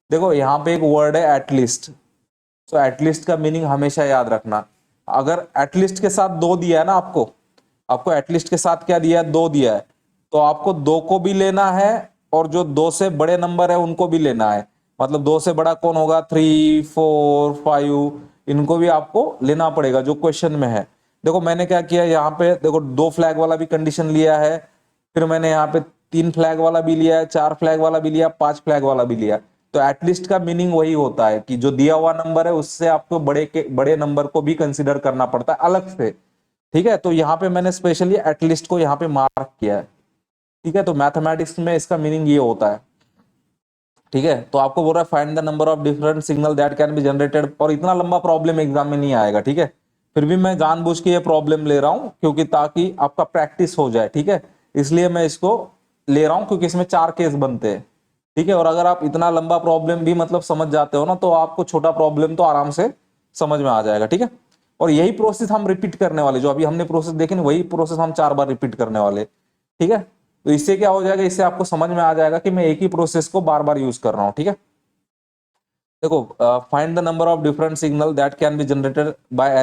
Speaker 1: देखो यहाँ पे एक वर्ड है एटलीस्ट। तो एटलीस्ट का मीनिंग हमेशा याद रखना। अगर एटलीस्ट के साथ दो दिया है ना आपको, आपको एटलीस्ट के साथ क्या दिया है, दो दिया है, तो आपको दो को भी लेना है और जो दो से बड़े नंबर है उनको भी लेना है। मतलब दो से बड़ा कौन होगा, 3 4 5, इनको भी आपको लेना पड़ेगा जो क्वेश्चन में है। देखो मैंने क्या किया यहाँ पे, देखो 2 फ्लैग वाला भी कंडीशन लिया है, फिर मैंने यहाँ पे 3 फ्लैग वाला भी लिया है, 4 फ्लैग वाला भी लिया, 5 फ्लैग वाला भी लिया। तो एटलीस्ट का मीनिंग वही होता है कि जो दिया हुआ नंबर है उससे आपको बड़े नंबर को भी कंसिडर करना पड़ता है अलग से, ठीक है। तो यहाँ पे मैंने स्पेशली एटलीस्ट को यहाँ पे मार्क किया है, ठीक है। तो मैथमेटिक्स में इसका मीनिंग ये होता है, ठीक है। तो आपको बोल रहा है find the number of different signal that can be generated, और इतना लंबा प्रॉब्लम एग्जाम में नहीं आएगा, ठीक है। फिर भी मैं जानबूझ के ये प्रॉब्लम ले रहा हूं क्योंकि ताकि आपका प्रैक्टिस हो जाए, ठीक है। इसलिए मैं इसको ले रहा हूं क्योंकि इसमें 4 केस बनते हैं, ठीक है। और अगर आप इतना लंबा प्रॉब्लम भी मतलब समझ जाते हो ना, तो आपको छोटा प्रॉब्लम तो आराम से समझ में आ जाएगा, ठीक है। और यही प्रोसेस हम रिपीट करने वाले, जो अभी हमने प्रोसेस देखे ना, वही प्रोसेस हम 4 बार रिपीट करने वाले, ठीक है। तो इससे क्या हो जाएगा, इससे आपको समझ में आ जाएगा कि मैं एक ही प्रोसेस को बार बार यूज कर रहा हूं, ठीक है। देखो find the number of different signal that can be generated by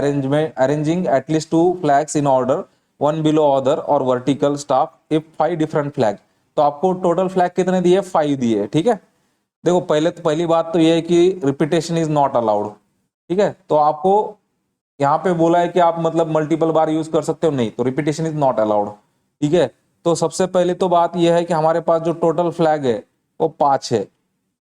Speaker 1: arranging at least 2 flags in order, one below other और vertical staff if 5 different flag. तो आपको टोटल फ्लैग कितने दिए, 5 दिए, ठीक है। देखो पहली बात तो ये है कि रिपीटेशन इज नॉट अलाउड। ठीक है, तो आपको यहाँ पे बोला है कि आप मतलब मल्टीपल बार यूज कर सकते हो, नहीं, तो रिपीटेशन इज नॉट अलाउड। ठीक है, तो सबसे पहले तो बात यह है कि हमारे पास जो टोटल फ्लैग है वो 5 है।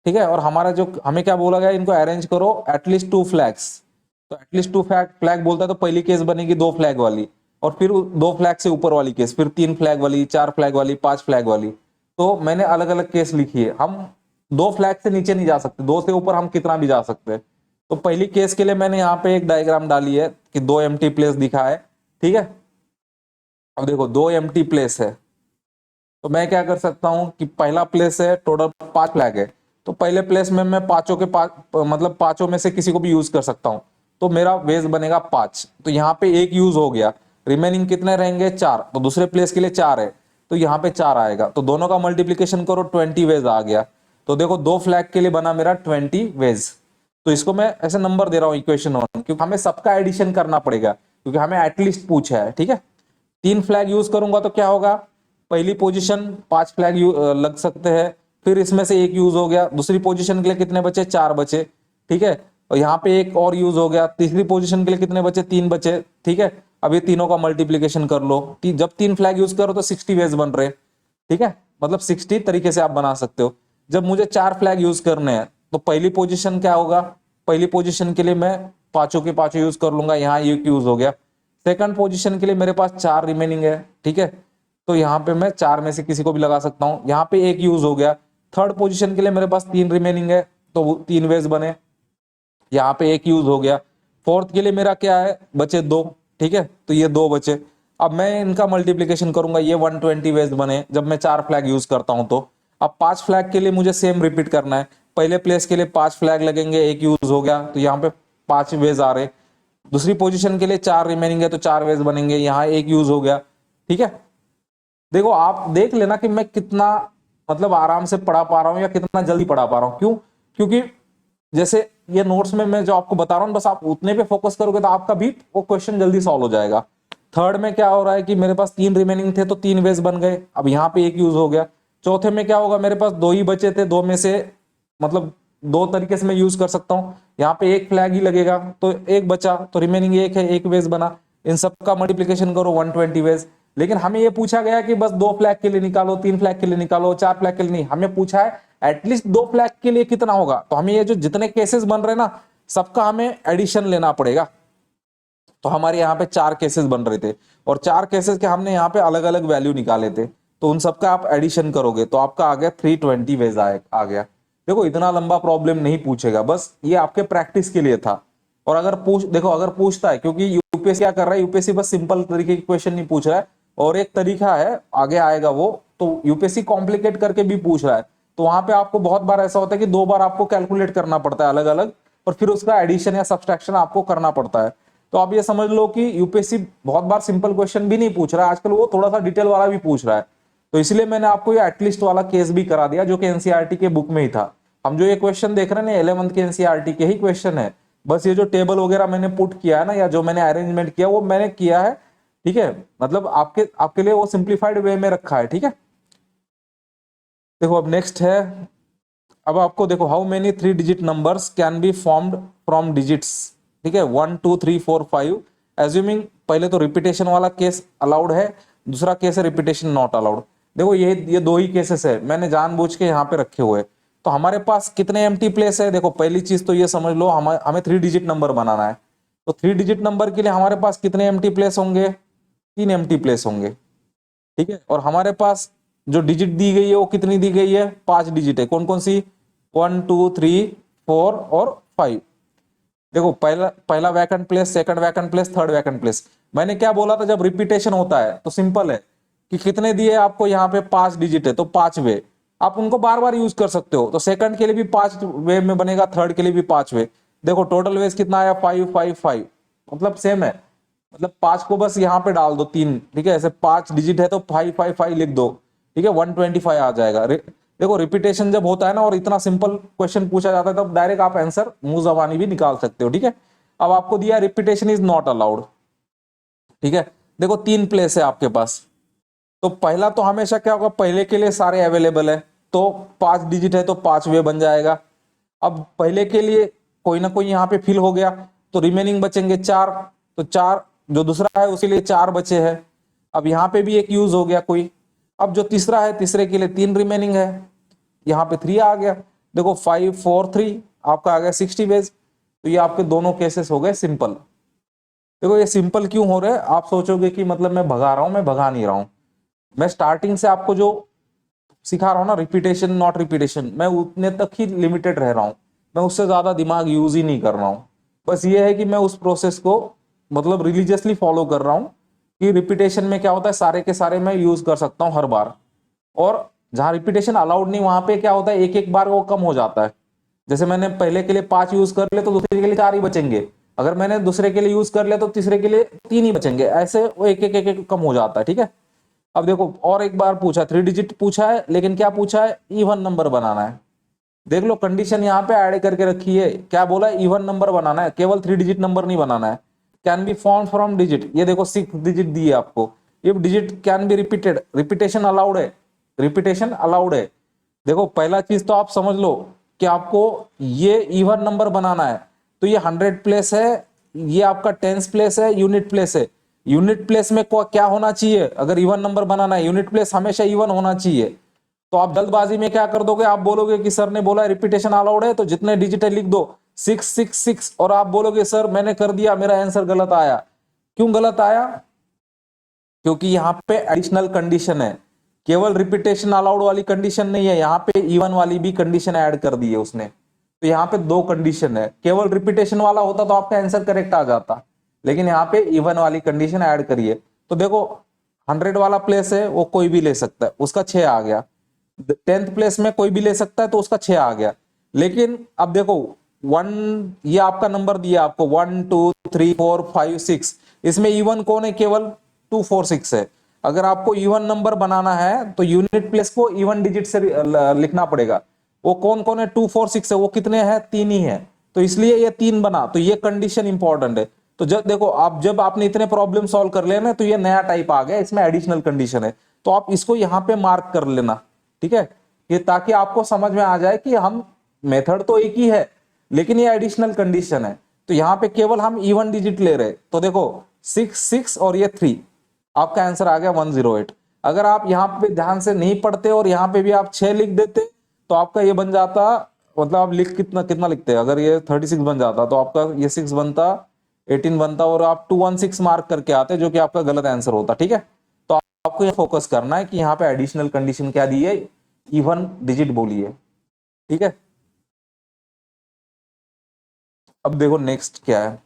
Speaker 1: ठीक है, और हमारा जो हमें क्या बोला गया, इनको अरेंज करो एटलीस्ट 2 फ्लैग्स। तो एटलीस्ट 2 फ्लैग बोलता है तो पहली केस बनेगी 2 फ्लैग वाली, और फिर 2 फ्लैग से ऊपर वाली केस, फिर 3 फ्लैग वाली, 4 फ्लैग वाली, 5 फ्लैग वाली। तो मैंने अलग अलग केस लिखी है। हम 2 फ्लैग से नीचे नहीं जा सकते, 2 से ऊपर हम कितना भी जा सकते हैं। तो पहली केस के लिए मैंने यहाँ पे एक डायग्राम डाली है कि 2 एम्प्टी प्लेस दिखा है। ठीक है, अब देखो 2 एम्प्टी प्लेस है, तो मैं क्या कर सकता हूं कि पहला प्लेस है, टोटल 5 फ्लैग है, तो पहले प्लेस में मैं पांचों के मतलब पांचों में से किसी को भी यूज कर सकता हूं। तो मेरा वेज बनेगा 5, तो यहाँ पे एक यूज हो गया, रिमेनिंग कितने रहेंगे 4, तो दूसरे प्लेस के लिए 4 है, तो यहाँ पे 4 आएगा, तो दोनों का मल्टीप्लीकेशन करो, 20 वेज आ गया। तो देखो 2 फ्लैग के लिए बना मेरा 20 वेज। तो इसको मैं ऐसे नंबर दे रहा हूँ इक्वेशन 1, क्योंकि हमें सबका एडिशन करना पड़ेगा, क्योंकि हमें एटलीस्ट पूछा है। ठीक है, 3 फ्लैग यूज करूंगा तो क्या होगा, पहली पोजीशन 5 फ्लैग लग सकते हैं, फिर इसमें से एक यूज हो गया, दूसरी पोजीशन के लिए कितने बचे, 4 बचे। ठीक है, और यहाँ पे एक और यूज हो गया, तीसरी पोजीशन के लिए कितने बचे, 3 बचे। ठीक है, अब ये तीनों का मल्टीप्लीकेशन कर लो, जब 3 फ्लैग यूज करो तो 60 वेज बन रहे। ठीक है, मतलब 60 तरीके से आप बना सकते हो। जब मुझे 4 फ्लैग यूज करने हैं तो पहली पोजीशन क्या होगा, पहली पोजीशन के लिए मैं पांचों के पांचों यूज कर लूंगा, यहाँ एक यूज हो गया। सेकंड पोजीशन के लिए मेरे पास 4 रिमेनिंग है। ठीक है, तो यहाँ पे मैं 4 में से किसी को भी लगा सकता हूँ, यहाँ पे एक यूज हो गया। थर्ड पोजीशन के लिए मेरे पास 3 रिमेनिंग है, तो 3 वेज बने, यहाँ पे एक यूज हो गया। फोर्थ के लिए मेरा क्या है, बचे 2। ठीक है, तो ये 2 बचे। अब मैं इनका मल्टीप्लीकेशन करूंगा, ये 120 वेज बने जब मैं 4 फ्लैग यूज करता हूं। तो अब 5 फ्लैग के लिए मुझे सेम रिपीट करना है, पहले प्लेस के लिए 5 फ्लैग लगेंगे, एक यूज हो गया, तो यहाँ पे 5 वेज आ रहे। दूसरी पोजीशन के लिए 4 रिमेनिंग है, तो 4 वेज बनेंगे, यहाँ एक यूज हो गया। ठीक है, देखो आप देख लेना कि मैं कितना मतलब आराम से पढ़ा पा रहा हूं या कितना जल्दी पढ़ा पा रहा हूं। क्यों, क्योंकि जैसे ये नोट्स में मैं जो आपको बता रहा हूं, बस आप उतने पे फोकस करोगे तो आपका भी वो क्वेश्चन जल्दी सॉल्व हो जाएगा। थर्ड में क्या हो रहा है कि मेरे पास 3 रिमेनिंग थे, तो 3 वेज बन गए, अब यहाँ पे एक यूज हो गया। चौथे में क्या होगा, मेरे पास 2 ही बचे थे, 2 में से मतलब 2 तरीके से मैं यूज कर सकता हूँ, यहाँ पे एक फ्लैग ही लगेगा, तो एक बचा, तो रिमेनिंग एक है, एक वेज बना। इन सब का मल्टीप्लीकेशन करो 120 वेज। लेकिन हमें ये पूछा गया कि बस 2 फ्लैग के लिए निकालो, 3 फ्लैग के लिए निकालो, 4 फ्लैग के लिए नहीं, हमें पूछा है एटलीस्ट 2 फ्लैग के लिए कितना होगा। तो हमें ये जो जितने केसेस बन रहे ना, सबका हमें एडिशन लेना पड़ेगा। तो हमारे यहाँ पे 4 केसेस बन रहे थे, और 4 केसेस के हमने यहाँ पे अलग अलग वैल्यू निकाले थे, तो उन सबका आप एडिशन करोगे तो आपका आ गया 320 वेज आ गया। देखो इतना लंबा प्रॉब्लम नहीं पूछेगा, बस ये आपके प्रैक्टिस के लिए था। और अगर देखो अगर पूछता है, क्योंकि यूपीएससी क्या कर रहा है, यूपीएससी बस सिंपल तरीके के क्वेश्चन नहीं पूछ रहा है, और एक तरीका है आगे आएगा वो, तो यूपीएससी कॉम्प्लिकेट करके भी पूछ रहा है। तो वहां पे आपको बहुत बार ऐसा होता है कि 2 बार आपको कैलकुलेट करना पड़ता है अलग अलग, और फिर उसका एडिशन या सब्सट्रैक्शन आपको करना पड़ता है। तो आप ये समझ लो कि यूपीएससी बहुत बार सिंपल क्वेश्चन भी नहीं पूछ रहा है आजकल, वो थोड़ा सा डिटेल वाला भी पूछ रहा है। तो इसलिए मैंने आपको ये एटलीस्ट वाला केस भी करा दिया, जो कि एनसीईआरटी के बुक में ही था। हम जो ये क्वेश्चन देख रहे हैं ना, 11th के एनसीईआरटी के ही क्वेश्चन है, बस ये जो टेबल वगैरह मैंने पुट किया है ना, या जो मैंने अरेंजमेंट किया वो मैंने किया है। ठीक है, मतलब आपके लिए वो सिंप्लीफाइड वे में रखा है। ठीक है, देखो अब नेक्स्ट है, अब आपको देखो how many 3 digit numbers can be formed from digits. ठीक है, 1 2 3 4 5, एज्यूमिंग पहले तो रिपीटेशन वाला केस अलाउड है, दूसरा केस है रिपीटेशन नॉट अलाउड। देखो ये 2 ही केसेस है, मैंने जानबूझ के यहाँ पे रखे हुए। तो हमारे पास कितने एम्प्टी प्लेस है, देखो पहली चीज तो ये समझ लो, हमें 3 डिजिट नंबर बनाना है, तो 3 डिजिट नंबर के लिए हमारे पास कितने एम्प्टी प्लेस होंगे, 3 एम्प्टी प्लेस होंगे। ठीक है, और हमारे पास जो डिजिट दी गई है वो कितनी दी गई है, 5 डिजिट है। कौन कौन सी, 1 2 3 4 और 5। देखो पहला vacant place, second vacant place, third vacant place. मैंने क्या बोला था, जब रिपीटेशन होता है तो सिंपल है कि कितने दिए आपको, यहाँ पे 5 डिजिट है, तो 5 वे, आप उनको बार बार यूज कर सकते हो। तो सेकंड के लिए भी 5 वे में बनेगा, थर्ड के लिए भी 5 वे। देखो टोटल वेज कितना आया, 5 5 5, मतलब सेम है, मतलब 5 को बस यहाँ पे डाल दो 3। ठीक है, ऐसे 5 डिजिट है तो 5 5 5 लिख दो। ठीक है, 125 आ जाएगा। देखो रिपीटेशन जब होता है ना और इतना सिंपल क्वेश्चन पूछा जाता है, तब डायरेक्ट आप आंसर मुंह जबानी भी निकाल सकते हो। ठीक है, अब आपको दिया रिपीटेशन इज नॉट अलाउड। ठीक है, देखो 3 प्लेस है आपके पास, तो पहला तो हमेशा क्या होगा, पहले के लिए सारे अवेलेबल है, तो 5 डिजिट है तो 5वें बन जाएगा। अब पहले के लिए कोई ना कोई यहाँ पे फिल हो गया तो रिमेनिंग बचेंगे 4, तो 4 जो दूसरा है उसके लिए 4 बचे हैं। अब यहाँ पे भी एक यूज हो गया कोई। अब जो तीसरा है तीसरे के लिए 3 रिमेनिंग है, यहाँ पे 3 आ गया। देखो 5 4 3 आपका आ गया 60 वेज। तो ये आपके दोनों केसेस हो गए सिंपल। देखो ये सिंपल क्यों हो रहे हैं, आप सोचोगे कि मतलब मैं भगा रहा हूं, मैं भगा नहीं रहा हूं। मैं स्टार्टिंग से आपको जो सिखा रहा हूं ना, रिपीटेशन नॉट रिपीटेशन, मैं उतने तक ही लिमिटेड रह रहा हूं। मैं उससे ज्यादा दिमाग यूज ही नहीं कर रहा हूं। बस ये है कि मैं उस प्रोसेस को मतलब रिलीजियसली फॉलो कर रहा हूं कि रिपीटेशन में क्या होता है, सारे के सारे मैं यूज कर सकता हूं हर बार। और जहां रिपीटेशन अलाउड नहीं वहां पे क्या होता है, एक एक बार वो कम हो जाता है। जैसे मैंने पहले के लिए 5 यूज कर ले तो दूसरे के लिए 4 ही बचेंगे। अगर मैंने दूसरे के लिए यूज कर लिया तो तीसरे के लिए 3 ही बचेंगे। ऐसे वो एक कम हो जाता है। ठीक है। अब देखो और एक बार पूछा, 3 डिजिट पूछा है, लेकिन क्या पूछा है, इवन नंबर बनाना है। देख लो कंडीशन यहाँ पे ऐड करके रखी है, क्या बोला है, इवन नंबर बनाना है, केवल 3 डिजिट नंबर नहीं बनाना है। Can be found from digit, ये देखो 6 डिजिट दी है आपको। If digit can be repeated, repetition allowed है, रिपीटेशन अलाउड है। देखो पहला चीज तो आप समझ लो कि आपको ये इवन नंबर बनाना है, तो ये 100 प्लेस है, ये आपका टेंस प्लेस है, यूनिट प्लेस है। यूनिट प्लेस में क्या होना चाहिए, अगर इवन नंबर बनाना है यूनिट प्लेस हमेशा इवन होना चाहिए। तो आप जल्दबाजी में क्या कर दोगे, आप बोलोगे कि सर ने बोला रिपीटेशन अलाउड है तो जितने डिजिट है लिख दो 666, और आप बोलोगे सर मैंने कर दिया, मेरा आंसर गलत आया। क्यों गलत आया, क्योंकि यहाँ पे एडिशनल कंडीशन है, केवल रिपीटेशन अलाउड वाली कंडीशन नहीं है, यहाँ पे इवन वाली भी कंडीशन ऐड कर दी है उसने। तो यहाँ पे 2 कंडीशन है, केवल रिपीटेशन वाला होता तो आपका आंसर करेक्ट आ जाता, लेकिन यहाँ पे इवन वाली कंडीशन ऐड करिए। तो देखो 100 वाला प्लेस है वो कोई भी ले सकता है, उसका 6 आ गया। 10th प्लेस में कोई भी ले सकता है तो उसका 6 आ गया। लेकिन अब देखो 1, ये आपका नंबर दिया आपको 1 2 3 4 5 6, इसमें इवन कौन है, केवल 2 4 6 है। अगर आपको इवन नंबर बनाना है तो यूनिट प्लेस को इवन डिजिट से लिखना पड़ेगा। वो कौन कौन है, 2 4 6 है, वो कितने हैं, 3 ही है, तो इसलिए ये 3 बना। तो ये कंडीशन इंपॉर्टेंट है। तो जब देखो आप जब आपने इतने प्रॉब्लम सॉल्व कर लिया ना, तो ये नया टाइप आ गया, इसमें एडिशनल कंडीशन है, तो आप इसको यहां पे मार्क कर लेना। ठीक है, ये ताकि आपको समझ में आ जाए कि हम मेथड तो एक ही है लेकिन ये एडिशनल कंडीशन है। तो यहाँ पे केवल हम इवन डिजिट ले रहे, तो देखो 6 6 और ये 3, आपका आंसर आ गया 108। अगर आप यहाँ पे ध्यान से नहीं पढ़ते और यहाँ पे भी आप 6 लिख देते तो आपका ये बन जाता, मतलब आप लिख कितना कितना लिखते, अगर ये 36 बन जाता तो आपका ये 6 बनता, 18 बनता, और आप 216 मार्क करके आते, जो कि आपका गलत आंसर होता। ठीक है, तो आपको ये फोकस करना है कि यहाँ पे एडिशनल कंडीशन क्या दी है, इवन डिजिट बोली है। ठीक है, अब देखो नेक्स्ट क्या है,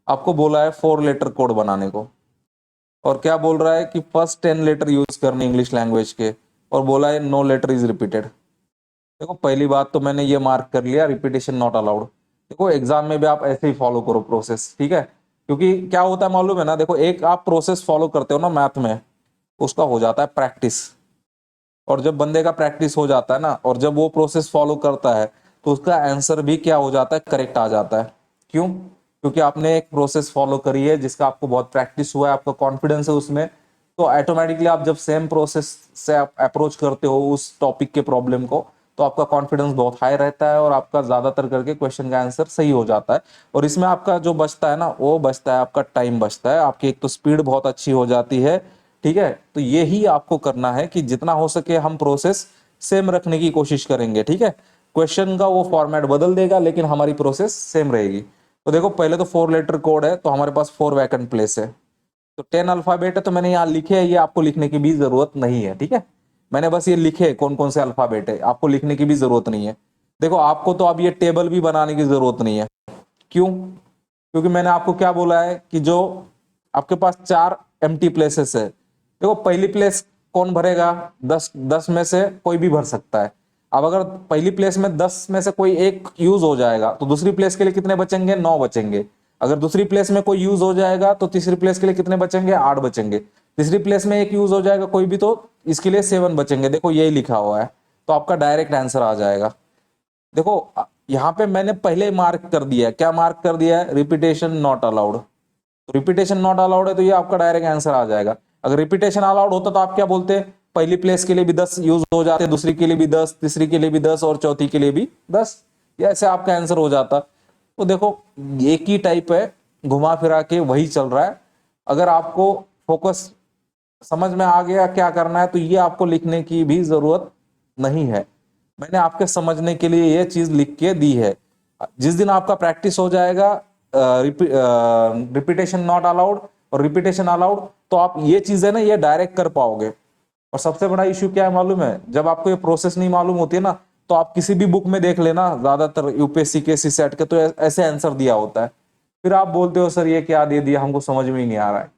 Speaker 1: आपको बोला है 4 लेटर कोड बनाने को, और क्या बोल रहा है कि फर्स्ट 10 लेटर यूज करने इंग्लिश लैंग्वेज के, और बोला है नो लेटर इज रिपीटेड। देखो पहली बात तो मैंने ये मार्क कर लिया, रिपीटेशन नॉट अलाउड। देखो एग्जाम में भी आप ऐसे ही फॉलो करो प्रोसेस। ठीक है, क्योंकि क्या होता है मालूम है ना, देखो एक आप प्रोसेस फॉलो करते हो ना मैथ में, उसका हो जाता है प्रैक्टिस, और जब बंदे का प्रैक्टिस हो जाता है ना, और जब वो प्रोसेस फॉलो करता है तो उसका आंसर भी क्या हो जाता है, करेक्ट आ जाता है। क्यों, क्योंकि आपने एक प्रोसेस फॉलो करी है जिसका आपको बहुत प्रैक्टिस हुआ है, आपका कॉन्फिडेंस है उसमें, तो ऑटोमेटिकली आप जब सेम प्रोसेस से आप अप्रोच करते हो उस टॉपिक के प्रॉब्लम को, तो आपका कॉन्फिडेंस बहुत हाई रहता है और आपका ज्यादातर करके क्वेश्चन का आंसर सही हो जाता है। और इसमें आपका जो बचता है ना, वो बचता है आपका टाइम बचता है, आपकी एक तो स्पीड बहुत अच्छी हो जाती है। ठीक है, तो यही आपको करना है कि जितना हो सके हम प्रोसेस सेम रखने की कोशिश करेंगे। ठीक है, क्वेश्चन का वो फॉर्मेट बदल देगा लेकिन हमारी प्रोसेस सेम रहेगी। तो देखो पहले तो 4 लेटर कोड है, तो हमारे पास 4 वैकेंट प्लेस है, तो 10 अल्फाबेट है, तो मैंने यहाँ लिखे है, ये आपको लिखने की भी जरूरत नहीं है। ठीक है, मैंने बस ये लिखे कौन कौन से अल्फाबेट है, आपको लिखने की भी जरूरत नहीं है। देखो आपको तो अब ये टेबल भी बनाने की जरूरत नहीं है। क्यों, क्योंकि मैंने आपको क्या बोला है कि जो आपके पास 4 एम्प्टी प्लेसेस है, देखो पहली प्लेस कौन भरेगा, 10 में से कोई भी भर सकता है। अब अगर पहली प्लेस में 10 में से कोई एक यूज हो जाएगा तो दूसरी प्लेस के लिए कितने बचेंगे, 9 बचेंगे। अगर दूसरी प्लेस में कोई यूज हो जाएगा तो तीसरी प्लेस के लिए कितने बचेंगे, 8 बचेंगे। तीसरी प्लेस में एक यूज हो जाएगा कोई भी, तो इसके लिए 7 बचेंगे। देखो यही लिखा हुआ है, तो आपका डायरेक्ट आंसर आ जाएगा। देखो यहाँ पे मैंने पहले मार्क कर दिया है, क्या मार्क कर दिया है, रिपीटेशन नॉट अलाउड। तो रिपीटेशन नॉट अलाउड है तो ये आपका डायरेक्ट आंसर आ जाएगा। अगर रिपीटेशन अलाउड होता तो आप क्या बोलते, पहली प्लेस के लिए भी 10 यूज हो जाते, दूसरी के लिए भी 10, तीसरी के लिए भी 10 और चौथी के लिए भी 10, ये ऐसे आपका आंसर हो जाता। तो देखो एक ही टाइप है, घुमा फिरा के वही चल रहा है। अगर आपको फोकस समझ में आ गया क्या करना है, तो ये आपको लिखने की भी जरूरत नहीं है, मैंने आपके समझने के लिए ये चीज लिख के दी है। जिस दिन आपका प्रैक्टिस हो जाएगा, रिपीटेशन नॉट अलाउड और रिपीटेशन अलाउड, तो आप ये चीजें ना ये डायरेक्ट कर पाओगे। और सबसे बड़ा इश्यू क्या है मालूम है, जब आपको ये प्रोसेस नहीं मालूम होती है ना, तो आप किसी भी बुक में देख लेना, ज्यादातर यूपीएससी के सीसेट के तो ऐसे आंसर दिया होता है, फिर आप बोलते हो सर ये क्या दे दिया, हमको समझ में ही नहीं आ रहा है,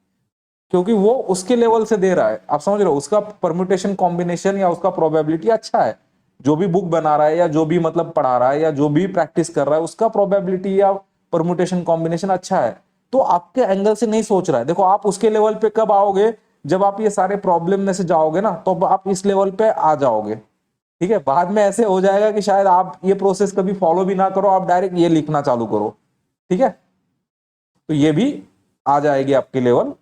Speaker 1: क्योंकि वो उसके लेवल से दे रहा है, आप समझ रहे हो, उसका परम्यूटेशन कॉम्बिनेशन या उसका प्रोबेबिलिटी अच्छा है, जो भी बुक बना रहा है या जो भी मतलब पढ़ा रहा है या जो भी प्रैक्टिस कर रहा है, उसका प्रोबेबिलिटी या परम्यूटेशन कॉम्बिनेशन अच्छा है, तो आपके एंगल से नहीं सोच रहा है। देखो आप उसके लेवल पे कब आओगे, जब आप ये सारे प्रॉब्लम में से जाओगे ना, तो आप इस लेवल पे आ जाओगे, ठीक है। बाद में ऐसे हो जाएगा कि शायद आप ये प्रोसेस कभी फॉलो भी ना करो, आप डायरेक्ट ये लिखना चालू करो, ठीक है, तो ये भी आ जाएगी आपके लेवल,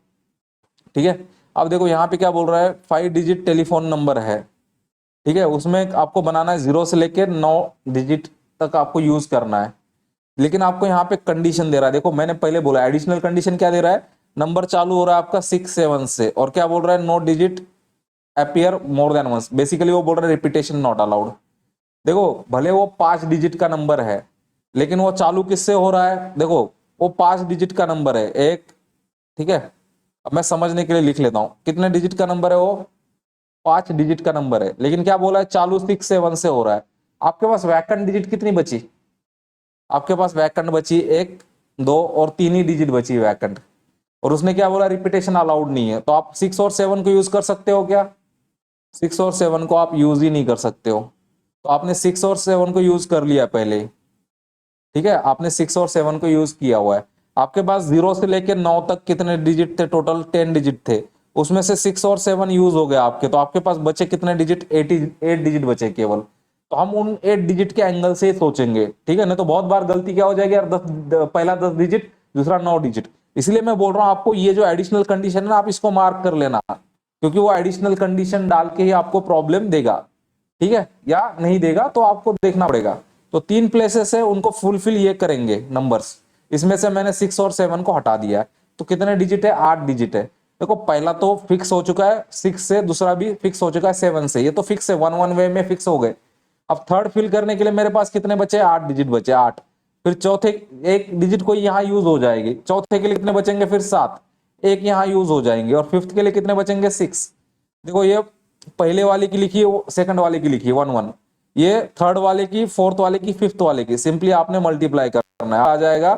Speaker 1: ठीक है। अब देखो यहाँ पे क्या बोल रहा है, 5 डिजिट टेलीफोन नंबर है, ठीक है, उसमें आपको बनाना है 0 से लेकर 9 डिजिट तक आपको यूज करना है, लेकिन आपको यहाँ पे कंडीशन दे रहा है। देखो मैंने पहले बोला एडिशनल कंडीशन क्या दे रहा है, नंबर चालू हो रहा है आपका 6 7 से, और क्या बोल रहा है, 9 digit appear more than once, basically वो बोल रहा है रिपीटेशन नॉट अलाउड। देखो भले वो 5 डिजिट का नंबर है, लेकिन वो चालू किससे हो रहा है, देखो वो 5 डिजिट का नंबर है एक, ठीक है। अब मैं समझने के लिए लिख लेता हूं, कितने डिजिट का नंबर है वो, 5 डिजिट का नंबर है, लेकिन क्या बोला है, चालू 6 7 से हो रहा है। आपके पास वैकेंट डिजिट कितनी बची, आपके पास वैकेंट बची 1 2 और 3 ही डिजिट बची वैकेंट, और उसने क्या बोला, रिपीटेशन अलाउड नहीं है, तो आप 6 और 7 को यूज कर सकते हो क्या, 6 और 7 को आप यूज ही नहीं कर सकते हो, तो आपने 6 और 7 को यूज कर लिया पहले ही, ठीक है, आपने 6 और 7 को यूज किया हुआ है। आपके पास 0 से लेकर 9 तक कितने डिजिट थे, टोटल 10 डिजिट थे, उसमें से 6 और 7 यूज हो गए आपके, तो आपके पास बचे कितने डिजिट, 8 डिजिट बचे केवल। तो हम उन 8 डिजिट के एंगल से ही सोचेंगे, ठीक है, नहीं तो बहुत बार गलती क्या हो जाएगी यार, पहला 10 डिजिट दूसरा 9 डिजिट। इसलिए मैं बोल रहा हूं आपको ये जो एडिशनल कंडीशन है ना, आप इसको मार्क कर लेना, क्योंकि वो एडिशनल कंडीशन डाल के ही आपको प्रॉब्लम देगा, ठीक है, या नहीं देगा तो आपको देखना पड़ेगा। तो 3 प्लेसेस है, उनको फुलफिल ये करेंगे नंबर्स, इसमें से मैंने 6 और 7 को हटा दिया है, तो कितने डिजिट है, 8 डिजिट है। देखो पहला तो फिक्स हो चुका है 6 से, दूसरा भी फिक्स हो चुका है 7 से, ये तो फिक्स है, वन वन वे में फिक्स हो गए। अब थर्ड फिल करने के लिए मेरे पास कितने बचे, 8 डिजिट बचे, 8, फिर चौथे एक डिजिट कोई यहाँ यूज हो जाएगी, चौथे के लिए कितने बचेंगे, फिर 7, एक यहाँ यूज हो जाएंगे, और फिफ्थ के लिए कितने बचेंगे, 6। देखो ये पहले वाले की लिखी है, सेकंड वाले की लिखी है 1 1, ये थर्ड वाले की, फोर्थ वाले की, फिफ्थ वाले की, सिंपली आपने मल्टीप्लाई करना है, आ जाएगा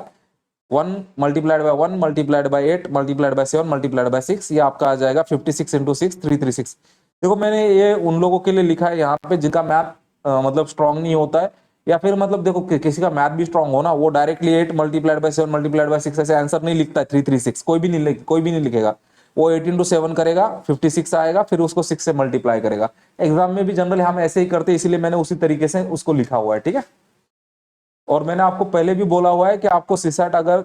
Speaker 1: 1 multiplied by 1 multiplied by 8 multiplied by 7 multiplied by 6, ये आपका आ जाएगा 56 इंटू 6 336। देखो मैंने ये उन लोगों के लिए लिखा है यहाँ पे जिनका मैथ मतलब स्ट्रांग नहीं होता है, या फिर मतलब देखो किसी का मैथ भी स्ट्रांग हो ना, वो directly 8 multiplied by 7 multiplied by 6 ऐसे आंसर नहीं लिखता है 336, कोई भी नहीं लिखेगा, वो 8 इंटू 7 करेगा 56 आएगा, फिर उसको 6 से मल्टीप्लाई करेगा। एग्जाम में भी जनरली हम ऐसे ही करते हैं, इसीलिए मैंने उसी तरीके से उसको लिखा हुआ है, ठीक है। और मैंने आपको पहले भी बोला हुआ है कि आपको सीसैट अगर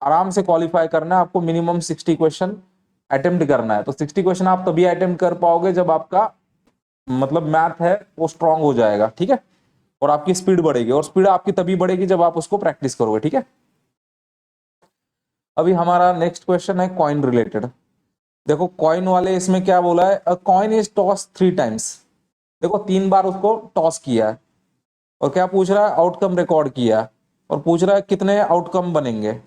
Speaker 1: आराम से क्वालिफाई करना है, आपको मिनिमम 60 क्वेश्चन अटेम्प्ट करना है, तो 60 क्वेश्चन आप तभी अटेम्प्ट कर पाओगे जब आपका मतलब मैथ है वो स्ट्रांग हो जाएगा, ठीक है, और आपकी स्पीड बढ़ेगी, और स्पीड आपकी तभी बढ़ेगी जब आप उसको प्रैक्टिस करोगे, ठीक है। अभी हमारा नेक्स्ट क्वेश्चन है कॉइन रिलेटेड। देखो कॉइन वाले इसमें क्या बोला है, अ कॉइन इज टॉस 3 टाइम्स, देखो 3 बार उसको टॉस किया है, और क्या पूछ रहा है, आउटकम रिकॉर्ड किया है, और पूछ रहा है कितने आउटकम बनेंगे,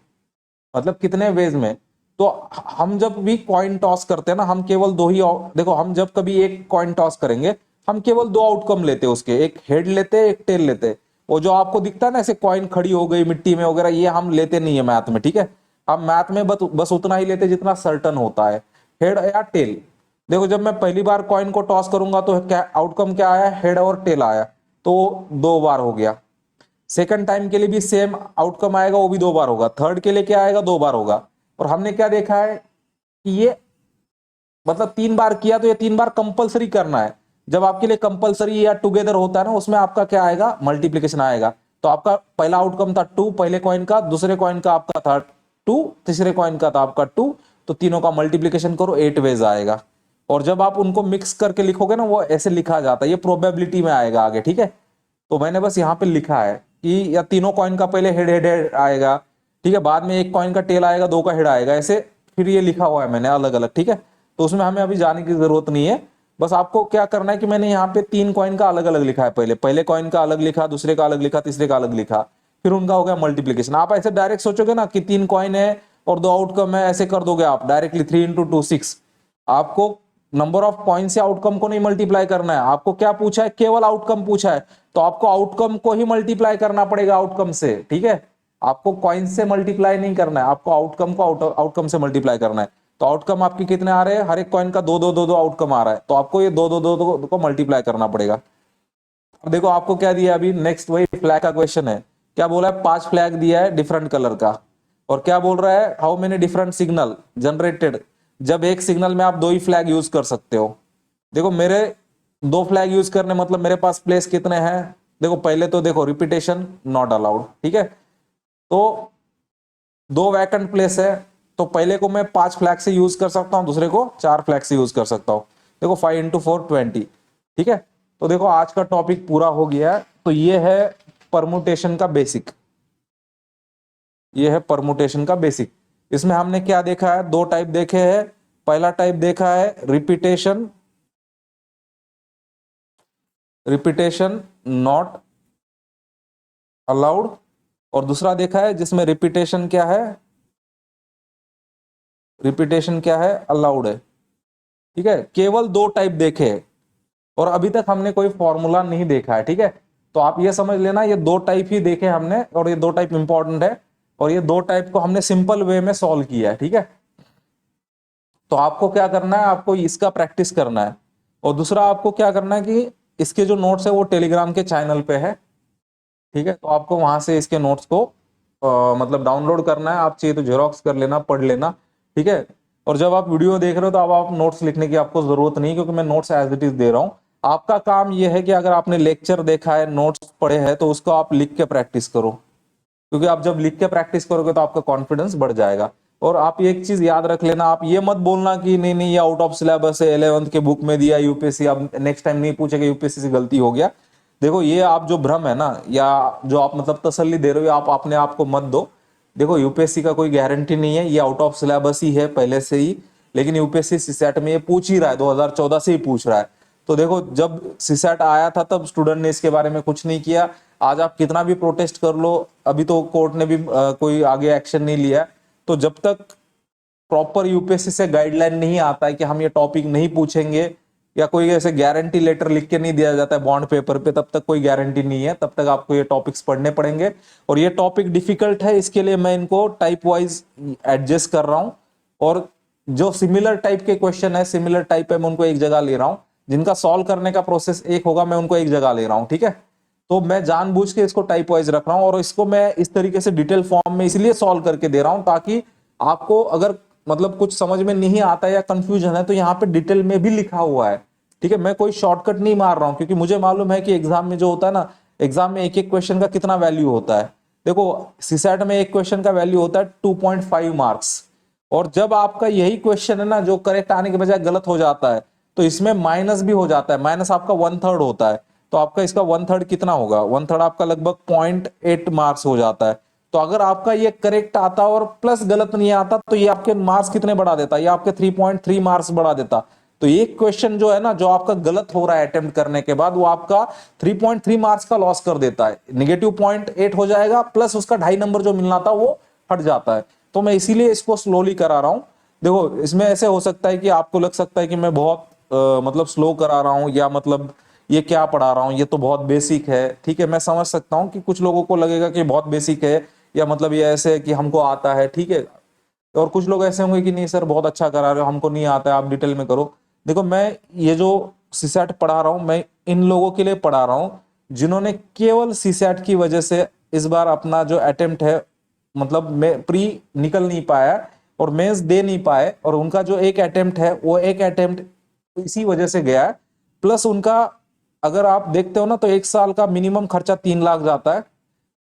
Speaker 1: मतलब कितने वेज में। तो हम जब भी कॉइन टॉस करते हैं ना, हम केवल दो ही देखो हम जब कभी एक कॉइन टॉस करेंगे, हम केवल 2 आउटकम लेते हैं उसके, एक हेड लेते हैं एक टेल लेते हैं। वो जो आपको दिखता है ना ऐसे कॉइन खड़ी हो गई मिट्टी में वगैरह, ये हम लेते नहीं है मैथ में, ठीक है। हम मैथ में बस उतना ही लेते जितना सर्टन होता है, हेड या टेल। देखो जब मैं पहली बार कॉइन को टॉस करूंगा तो क्या आउटकम क्या आया, हेड और टेल आया, तो 2 बार हो गया। सेकंड टाइम के लिए भी सेम आउटकम आएगा, वो भी 2 बार होगा। थर्ड के लिए क्या आएगा, 2 बार होगा। और हमने क्या देखा है कि ये मतलब 3 बार किया तो ये 3 बार कंपलसरी करना है। जब आपके लिए कंपलसरी या टुगेदर होता है ना, उसमें आपका क्या आएगा, मल्टीप्लीकेशन आएगा। तो आपका पहला आउटकम था 2 पहले कॉइन का, दूसरे कॉइन का आपका था 2, तीसरे कॉइन का था आपका 2, तो तीनों का मल्टीप्लीकेशन करो 8 वेज आएगा। और जब आप उनको मिक्स करके लिखोगे ना वो ऐसे लिखा जाता है, ये प्रोबेबिलिटी में आएगा आगे, ठीक है। तो मैंने बस यहाँ पे लिखा है कि या तीनों कॉइन का पहले हेड हेड हेड आएगा, ठीक है, बाद में एक कॉइन का टेल आएगा, दो का हेड आएगा, ऐसे फिर ये लिखा हुआ है मैंने अलग अलग, ठीक है। तो उसमें हमें अभी जाने की जरूरत नहीं है, बस आपको क्या करना है कि मैंने यहाँ पे तीन कॉइन का अलग अलग लिखा है, पहले कॉइन का अलग लिखा, दूसरे का अलग लिखा, तीसरे का अलग लिखा, फिर उनका हो गया मल्टीप्लीकेशन। आप ऐसे डायरेक्ट सोचोगे ना कि तीन कॉइन है और दो आउटकम है, ऐसे कर दोगे आप डायरेक्टली 3 इंटू 2 6। आपको नंबर ऑफ कॉइन से आउटकम को नहीं मल्टीप्लाई करना है, आपको क्या पूछा है, केवल आउटकम पूछा है, तो आपको आउटकम को ही मल्टीप्लाई करना पड़ेगा आउटकम से, ठीक है। आपको कॉइन से मल्टीप्लाई नहीं करना है, आपको आउटकम को आउटकम से मल्टीप्लाई करना है। तो आउटकम आपके कितने आ रहे हैं, हर एक कॉइन का दो दो दो दो आउटकम आ रहा है, तो आपको ये दो दो दो दो को मल्टीप्लाई करना पड़ेगा। अब देखो आपको क्या दिया अभी, नेक्स्ट वही फ्लैग का क्वेश्चन है। क्या बोला है, 5 फ्लैग दिया है डिफरेंट कलर का, और क्या बोल रहा है, how many different signal generated. जब एक सिग्नल में आप दो ही फ्लैग यूज कर सकते हो। देखो मेरे दो फ्लैग यूज करने मतलब मेरे पास प्लेस कितने हैं, देखो पहले तो देखो रिपीटेशन नॉट अलाउड, ठीक है। तो दो वैकेंट प्लेस है, तो पहले को मैं 5 फ्लैग से यूज कर सकता हूं, दूसरे को 4 फ्लैग से यूज कर सकता हूं। देखो 5 इंटू 4 20, ठीक है। तो देखो आज का टॉपिक पूरा हो गया है। तो ये है परमुटेशन का बेसिक, ये है परमुटेशन का बेसिक। इसमें हमने क्या देखा है, दो टाइप देखे हैं। पहला टाइप देखा है रिपीटेशन, रिपीटेशन नॉट अलाउड, और दूसरा देखा है जिसमें रिपीटेशन क्या है, रिपीटेशन क्या है, अलाउड है, ठीक है। केवल दो टाइप देखे हैं, और अभी तक हमने कोई फॉर्मूला नहीं देखा है, ठीक है। तो आप ये समझ लेना ये दो टाइप ही देखे हमने, और ये दो टाइप इंपॉर्टेंट है, और ये दो टाइप को हमने सिंपल वे में सॉल्व किया है, ठीक है। तो आपको क्या करना है, आपको इसका प्रैक्टिस करना है, और दूसरा आपको क्या करना है कि इसके जो नोट्स है वो टेलीग्राम के चैनल पे है, ठीक है। तो आपको वहां से इसके नोट्स को मतलब डाउनलोड करना है, आप चाहिए तो जेरोक्स कर लेना, पढ़ लेना, ठीक है। और जब आप वीडियो देख रहे हो तो अब आप नोट्स लिखने की आपको जरूरत नहीं, क्योंकि मैं नोट्स एज इट इज दे रहा हूं। आपका काम यह है कि अगर आपने लेक्चर देखा है, नोट्स पढ़े हैं, तो उसको आप लिख के प्रैक्टिस करो, क्योंकि आप जब लिख के प्रैक्टिस करोगे तो आपका कॉन्फिडेंस बढ़ जाएगा। और आप एक चीज याद रख लेना, आप ये मत बोलना कि नहीं नहीं ये आउट ऑफ सिलेबस है, 11th के बुक में दिया यूपीएससी, अब नेक्स्ट टाइम नहीं पूछेगा, यूपीएससी से गलती हो गया। देखो ये आप जो भ्रम है ना, या जो आप मतलब तसल्ली दे रहे हो, आप अपने आप को मत दो। देखो यूपीएससी का कोई गारंटी नहीं है, ये आउट ऑफ सिलेबस ही है पहले से ही, लेकिन यूपीएससी सीसैट में ये पूछ ही रहा है, 2014 से ही पूछ रहा है। तो देखो जब सीसैट आया था तब स्टूडेंट ने इसके बारे में कुछ नहीं किया, आज आप कितना भी प्रोटेस्ट कर लो, अभी तो कोर्ट ने भी कोई आगे एक्शन नहीं लिया। तो जब तक प्रॉपर यूपीएससी से गाइडलाइन नहीं आता है कि हम ये टॉपिक नहीं पूछेंगे, या कोई ऐसे गारंटी लेटर लिख के नहीं दिया जाता है बॉन्ड पेपर पे, तब तक कोई गारंटी नहीं है, तब तक आपको ये टॉपिक्स पढ़ने पड़ेंगे। और ये टॉपिक डिफिकल्ट है, इसके लिए मैं इनको टाइप वाइज एडजस्ट कर रहा हूं, और जो सिमिलर टाइप के क्वेश्चन है, सिमिलर टाइप है, मैं उनको एक जगह ले रहा हूं, जिनका सॉल्व करने का प्रोसेस एक होगा मैं उनको एक जगह ले रहा हूं, ठीक है। तो मैं जानबूझ के इसको टाइप वाइज रख रहा हूं, और इसको मैं इस तरीके से डिटेल फॉर्म में इसलिए सॉल्व करके दे रहा हूं ताकि आपको अगर मतलब कुछ समझ में नहीं आता है या कंफ्यूजन है तो यहाँ पे डिटेल में भी लिखा हुआ है, ठीक है। मैं कोई शॉर्टकट नहीं मार रहा हूं, क्योंकि मुझे मालूम है कि एग्जाम में जो होता है ना, एग्जाम में एक एक क्वेश्चन का कितना वैल्यू होता है। देखो सीसैट में एक क्वेश्चन का वैल्यू होता है 2.5 मार्क्स, और जब आपका यही क्वेश्चन है ना जो करेक्ट आने के बजाय गलत हो जाता है, तो इसमें माइनस भी हो जाता है, माइनस आपका 1/3 होता है। तो आपका इसका 1/3 कितना होगा, 1/3 आपका लगभग 0.8 मार्क्स हो जाता है। तो अगर आपका ये करेक्ट आता और प्लस गलत नहीं आता, तो ये आपके मार्क्स कितने बढ़ा देता, ये आपके 3.3 मार्क्स बढ़ा देता। तो एक क्वेश्चन जो है ना जो आपका गलत हो रहा है अटेम्प्ट करने के बाद, वो आपका 3.3 मार्क्स का लॉस कर देता है, नेगेटिव 0.8 हो जाएगा, प्लस उसका 2.5 नंबर जो मिलना था वो हट जाता है। तो मैं इसीलिए इसको स्लोली करा रहा हूं। देखो इसमें ऐसे हो सकता है कि आपको लग सकता है कि मैं बहुत मतलब स्लो करा रहा हूं, या मतलब ये क्या पढ़ा रहा हूं, ये तो बहुत बेसिक है, ठीक है। मैं समझ सकता हूं कि कुछ लोगों को लगेगा कि बहुत बेसिक है, या मतलब ये ऐसे है कि हमको आता है, ठीक है। और कुछ लोग ऐसे होंगे कि नहीं सर बहुत अच्छा करा रहे हो, हमको नहीं आता है, आप डिटेल में करो। देखो मैं ये जो सीसैट पढ़ा रहा हूं, मैं इन लोगों के लिए पढ़ा रहा हूं जिन्होंने केवल सीसैट की वजह से इस बार अपना जो अटेम्प्ट है मतलब मैं प्री निकल नहीं पाया और मेंस दे नहीं पाए, और उनका जो एक अटेम्प्ट है वो एक अटेम्प्ट इसी वजह से गया है। प्लस उनका अगर आप देखते हो ना तो एक साल का मिनिमम खर्चा 3 लाख जाता है,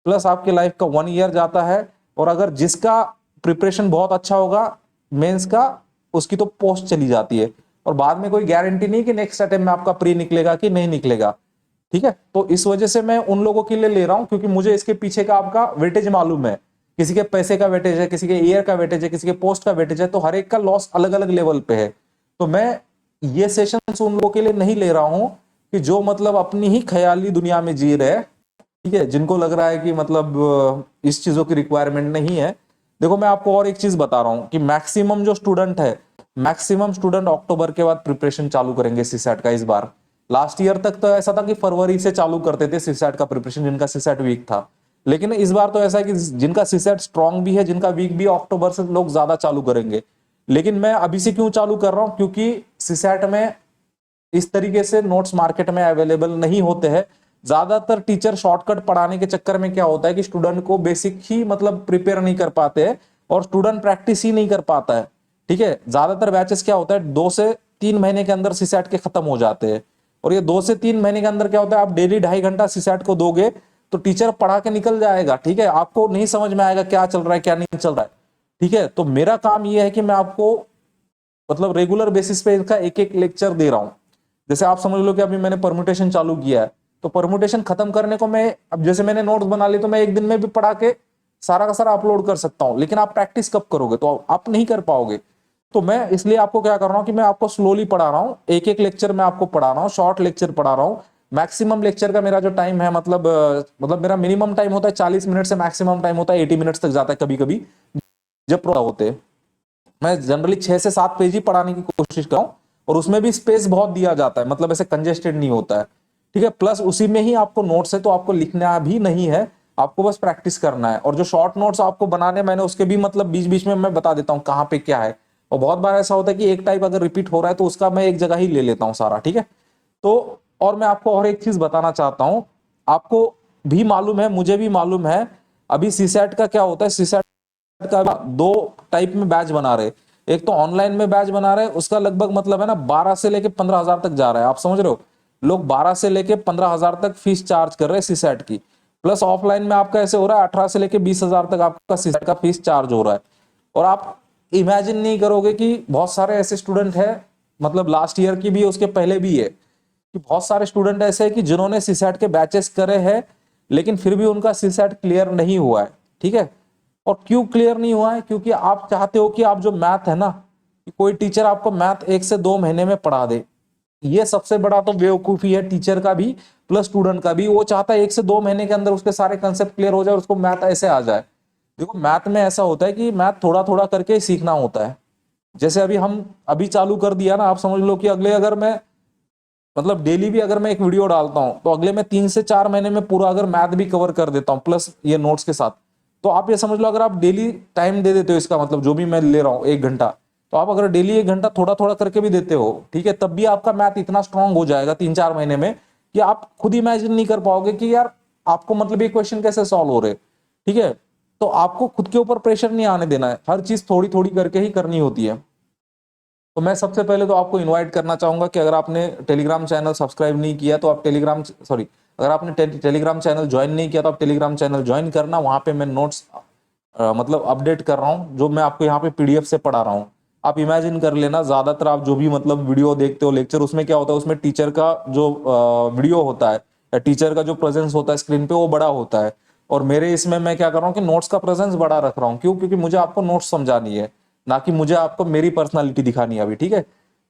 Speaker 1: प्लस आपके लाइफ का 1 ईयर जाता है। और अगर जिसका प्रिपरेशन बहुत अच्छा होगा मेंस का, उसकी तो पोस्ट चली जाती है। और बाद में कोई गारंटी नहीं कि नेक्स्ट अटेम्प्ट में आपका प्री निकलेगा कि नहीं निकलेगा। ठीक है, तो इस वजह से मैं उन लोगों के लिए ले रहा हूं क्योंकि मुझे इसके पीछे का आपका वेटेज मालूम है। किसी के पैसे का वेटेज है, किसी के ईयर का वेटेज है, किसी के पोस्ट का वेटेज है, तो हर एक का लॉस अलग अलग लेवल पे है। तो मैं ये सेशंस उन लोगों के लिए नहीं ले रहा हूं कि जो मतलब अपनी ही ख्याली दुनिया में जी रहे, ठीक है, जिनको लग रहा है कि मतलब इस चीजों की रिक्वायरमेंट नहीं है। देखो मैं आपको और एक चीज बता रहा हूं कि मैक्सिमम जो स्टूडेंट है, मैक्सिमम स्टूडेंट अक्टूबर के बाद प्रिपरेशन चालू करेंगे सीसैट का इस बार। लास्ट ईयर तक तो ऐसा था कि फरवरी से चालू करते थे सीसैट का प्रिपरेशन, जिनका सीसैट वीक था। लेकिन इस बार तो ऐसा है कि जिनका सीसैट स्ट्रांग भी है, जिनका वीक भी, अक्टूबर से लोग ज्यादा चालू करेंगे। लेकिन मैं अभी से क्यों चालू कर रहा हूं, क्योंकि सीसैट में इस तरीके से नोट्स मार्केट में अवेलेबल नहीं होते हैं। ज्यादातर टीचर शॉर्टकट पढ़ाने के चक्कर में क्या होता है कि स्टूडेंट को बेसिक ही मतलब प्रिपेयर नहीं कर पाते हैं और स्टूडेंट प्रैक्टिस ही नहीं कर पाता है। ठीक है, ज्यादातर बैचेस क्या होता है 2 से 3 महीने के अंदर सीसैट के खत्म हो जाते हैं। और ये 2 से 3 महीने के अंदर क्या होता है, आप डेली 2.5 घंटा सीसैट को दोगे तो टीचर पढ़ा के निकल जाएगा। ठीक है, आपको नहीं समझ में आएगा क्या चल रहा है क्या नहीं चल रहा है। ठीक है, तो मेरा काम ये है कि मैं आपको मतलब रेगुलर बेसिस पे इसका एक एक लेक्चर दे रहा हूं। जैसे आप समझ लो कि अभी मैंने परम्यूटेशन चालू किया है, तो परम्यूटेशन खत्म करने को मैं अब जैसे मैंने नोट्स बना ली तो मैं एक दिन में भी पढ़ा के सारा का सारा अपलोड कर सकता हूं। लेकिन आप प्रैक्टिस कब करोगे, तो आप नहीं कर पाओगे। तो मैं इसलिए आपको क्या कर रहा हूं कि मैं आपको स्लोली पढ़ा रहा हूं, एक एक लेक्चर मैं आपको पढ़ा रहा हूं, शॉर्ट लेक्चर पढ़ा रहा हूं। मैक्सिमम लेक्चर का मेरा जो टाइम है मतलब मेरा मिनिमम टाइम होता है 40 मिनट से मैक्सिमम टाइम होता है 80 मिनट्स तक जाता है कभी कभी जब प्रो होते हैं। मैं जनरली 6 से 7 पेज ही पढ़ाने की कोशिश करता हूं और उसमें भी स्पेस बहुत दिया जाता है, मतलब ऐसे कंजेस्टेड नहीं होता है। ठीक है, प्लस उसी में ही आपको नोट्स है तो आपको लिखना भी नहीं है, आपको बस प्रैक्टिस करना है। और जो शॉर्ट नोट्स आपको बनाने मैंने उसके भी मतलब बीच बीच में मैं बता देता हूँ कहाँ पे क्या है। और बहुत बार ऐसा होता है कि एक टाइप अगर रिपीट हो रहा है तो उसका मैं एक जगह ही ले लेता हूँ सारा। ठीक है, तो और मैं आपको और एक चीज बताना चाहता हूँ, आपको भी मालूम है मुझे भी मालूम है, अभी सीसैट का क्या होता है, सीसैट का 2 टाइप में बैच बना रहे। एक तो ऑनलाइन में बैच बना रहे, उसका लगभग मतलब है ना 12 से लेके 15 हजार तक जा रहा है। आप समझ रहे हो, लोग 12 से लेके 15 हजार तक फीस चार्ज कर रहे हैं सीसैट की। प्लस ऑफलाइन में आपका ऐसे हो रहा है 18 से लेके 20 हजार तक आपका सीसैट का फीस चार्ज हो रहा है। और आप इमेजिन नहीं करोगे कि बहुत सारे ऐसे स्टूडेंट हैं, मतलब लास्ट ईयर की भी है उसके पहले भी है, कि बहुत सारे स्टूडेंट ऐसे हैं कि जिन्होंने सीसैट के बैचेस करे हैं लेकिन फिर भी उनका सीसैट क्लियर नहीं हुआ है। ठीक है, और क्यों क्लियर नहीं हुआ है, क्योंकि आप चाहते हो कि आप जो मैथ है ना, कि कोई टीचर आपको मैथ 1 से 2 महीने में पढ़ा दे। ये सबसे बड़ा तो बेवकूफी है टीचर का भी प्लस स्टूडेंट का भी। वो चाहता है 1 से 2 महीने के अंदर उसके सारे कंसेप्ट क्लियर हो जाए, उसको मैथ ऐसे आ जाए। देखो मैथ में ऐसा होता है कि मैथ थोड़ा थोड़ा करके सीखना होता है। जैसे अभी चालू कर दिया ना, आप समझ लो कि अगले अगर मैं मतलब डेली भी अगर मैं एक वीडियो डालता हूं तो अगले मैं 3 से 4 महीने में पूरा अगर मैथ भी कवर कर देता हूं प्लस ये नोट्स के साथ, तो आप ये समझ लो अगर आप डेली टाइम दे देते हो, इसका मतलब जो भी मैं ले रहा हूं 1 घंटा, तो आप अगर डेली 1 घंटा थोड़ा थोड़ा करके भी देते हो, ठीक है, तब भी आपका मैथ इतना स्ट्रांग हो जाएगा 3-4 महीने में कि आप खुद इमेजिन नहीं कर पाओगे कि यार आपको मतलब ये क्वेश्चन कैसे सॉल्व हो रहे। ठीक है, तो आपको खुद के ऊपर प्रेशर नहीं आने देना है, हर चीज थोड़ी थोड़ी करके ही करनी होती है। तो मैं सबसे पहले तो आपको इनवाइट करना चाहूंगा कि अगर आपने टेलीग्राम चैनल सब्सक्राइब नहीं किया तो आप अगर आपने टेलीग्राम चैनल ज्वाइन नहीं किया तो आप टेलीग्राम चैनल ज्वाइन करना। वहां पे मैं नोट्स मतलब अपडेट कर रहा हूँ, जो मैं आपको यहाँ पे पीडीएफ से पढ़ा रहा हूँ। आप इमेजिन कर लेना, ज्यादातर आप जो भी मतलब वीडियो देखते हो लेक्चर, उसमें क्या होता है, उसमें टीचर का जो वीडियो होता है या टीचर का जो प्रेजेंस होता है स्क्रीन पे वो बड़ा होता है। और मेरे इसमें मैं क्या कर रहा हूँ कि नोट्स का प्रेजेंस बड़ा रख रहा हूँ। क्यों? क्योंकि मुझे आपको नोट्स समझानी है, ना कि मुझे आपको मेरी पर्सनालिटी दिखानी है अभी। ठीक है,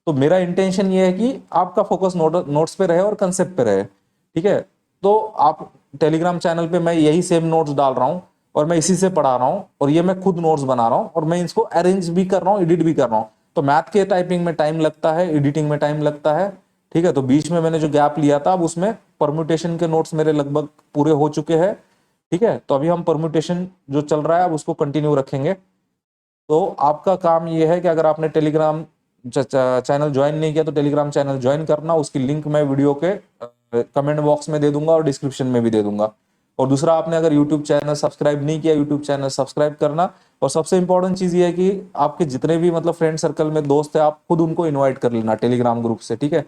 Speaker 1: तो मेरा इंटेंशन ये है कि आपका फोकस नोट्स पे रहे और कंसेप्ट पे रहे। ठीक है, तो आप टेलीग्राम चैनल पे मैं यही सेम नोट्स डाल रहा हूँ और मैं इसी से पढ़ा रहा हूँ और ये मैं खुद नोट्स बना रहा हूँ और मैं इसको अरेंज भी कर रहा हूँ, एडिट भी कर रहा हूँ। तो मैथ के टाइपिंग में टाइम लगता है, एडिटिंग में टाइम लगता है। ठीक है, तो बीच में मैंने जो गैप लिया था अब उसमें परम्यूटेशन के नोट्स मेरे लगभग पूरे हो चुके हैं। ठीक है, तो अभी हम परम्यूटेशन जो चल रहा है अब उसको कंटिन्यू रखेंगे। तो आपका काम ये है कि अगर आपने टेलीग्राम चैनल ज्वाइन नहीं किया तो टेलीग्राम चैनल ज्वाइन करना। उसकी लिंक मैं वीडियो के कमेंट बॉक्स में दे दूंगा और डिस्क्रिप्शन में भी दे दूंगा। और दूसरा, आपने अगर यूट्यूब चैनल सब्सक्राइब नहीं किया, यूट्यूब चैनल सब्सक्राइब करना। और सबसे इंपॉर्टेंट चीज ये है कि आपके जितने भी मतलब फ्रेंड सर्कल में दोस्त है, आप खुद उनको इन्वाइट कर लेना टेलीग्राम ग्रुप से। ठीक है,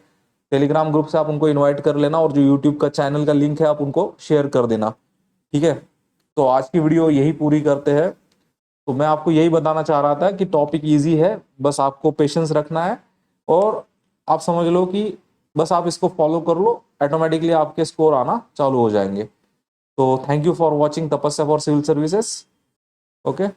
Speaker 1: टेलीग्राम ग्रुप से आप उनको इन्वाइट कर लेना और जो यूट्यूब का चैनल का लिंक है आप उनको शेयर कर देना। ठीक है, तो आज की वीडियो यही पूरी करते हैं। तो मैं आपको यही बताना चाह रहा था कि टॉपिक इजी है, बस आपको पेशेंस रखना है और आप समझ लो कि बस आप इसको फॉलो कर लो, ऑटोमेटिकली आपके स्कोर आना चालू हो जाएंगे। तो थैंक यू फॉर वॉचिंग तपस्या फॉर सिविल सर्विसेज। ओके।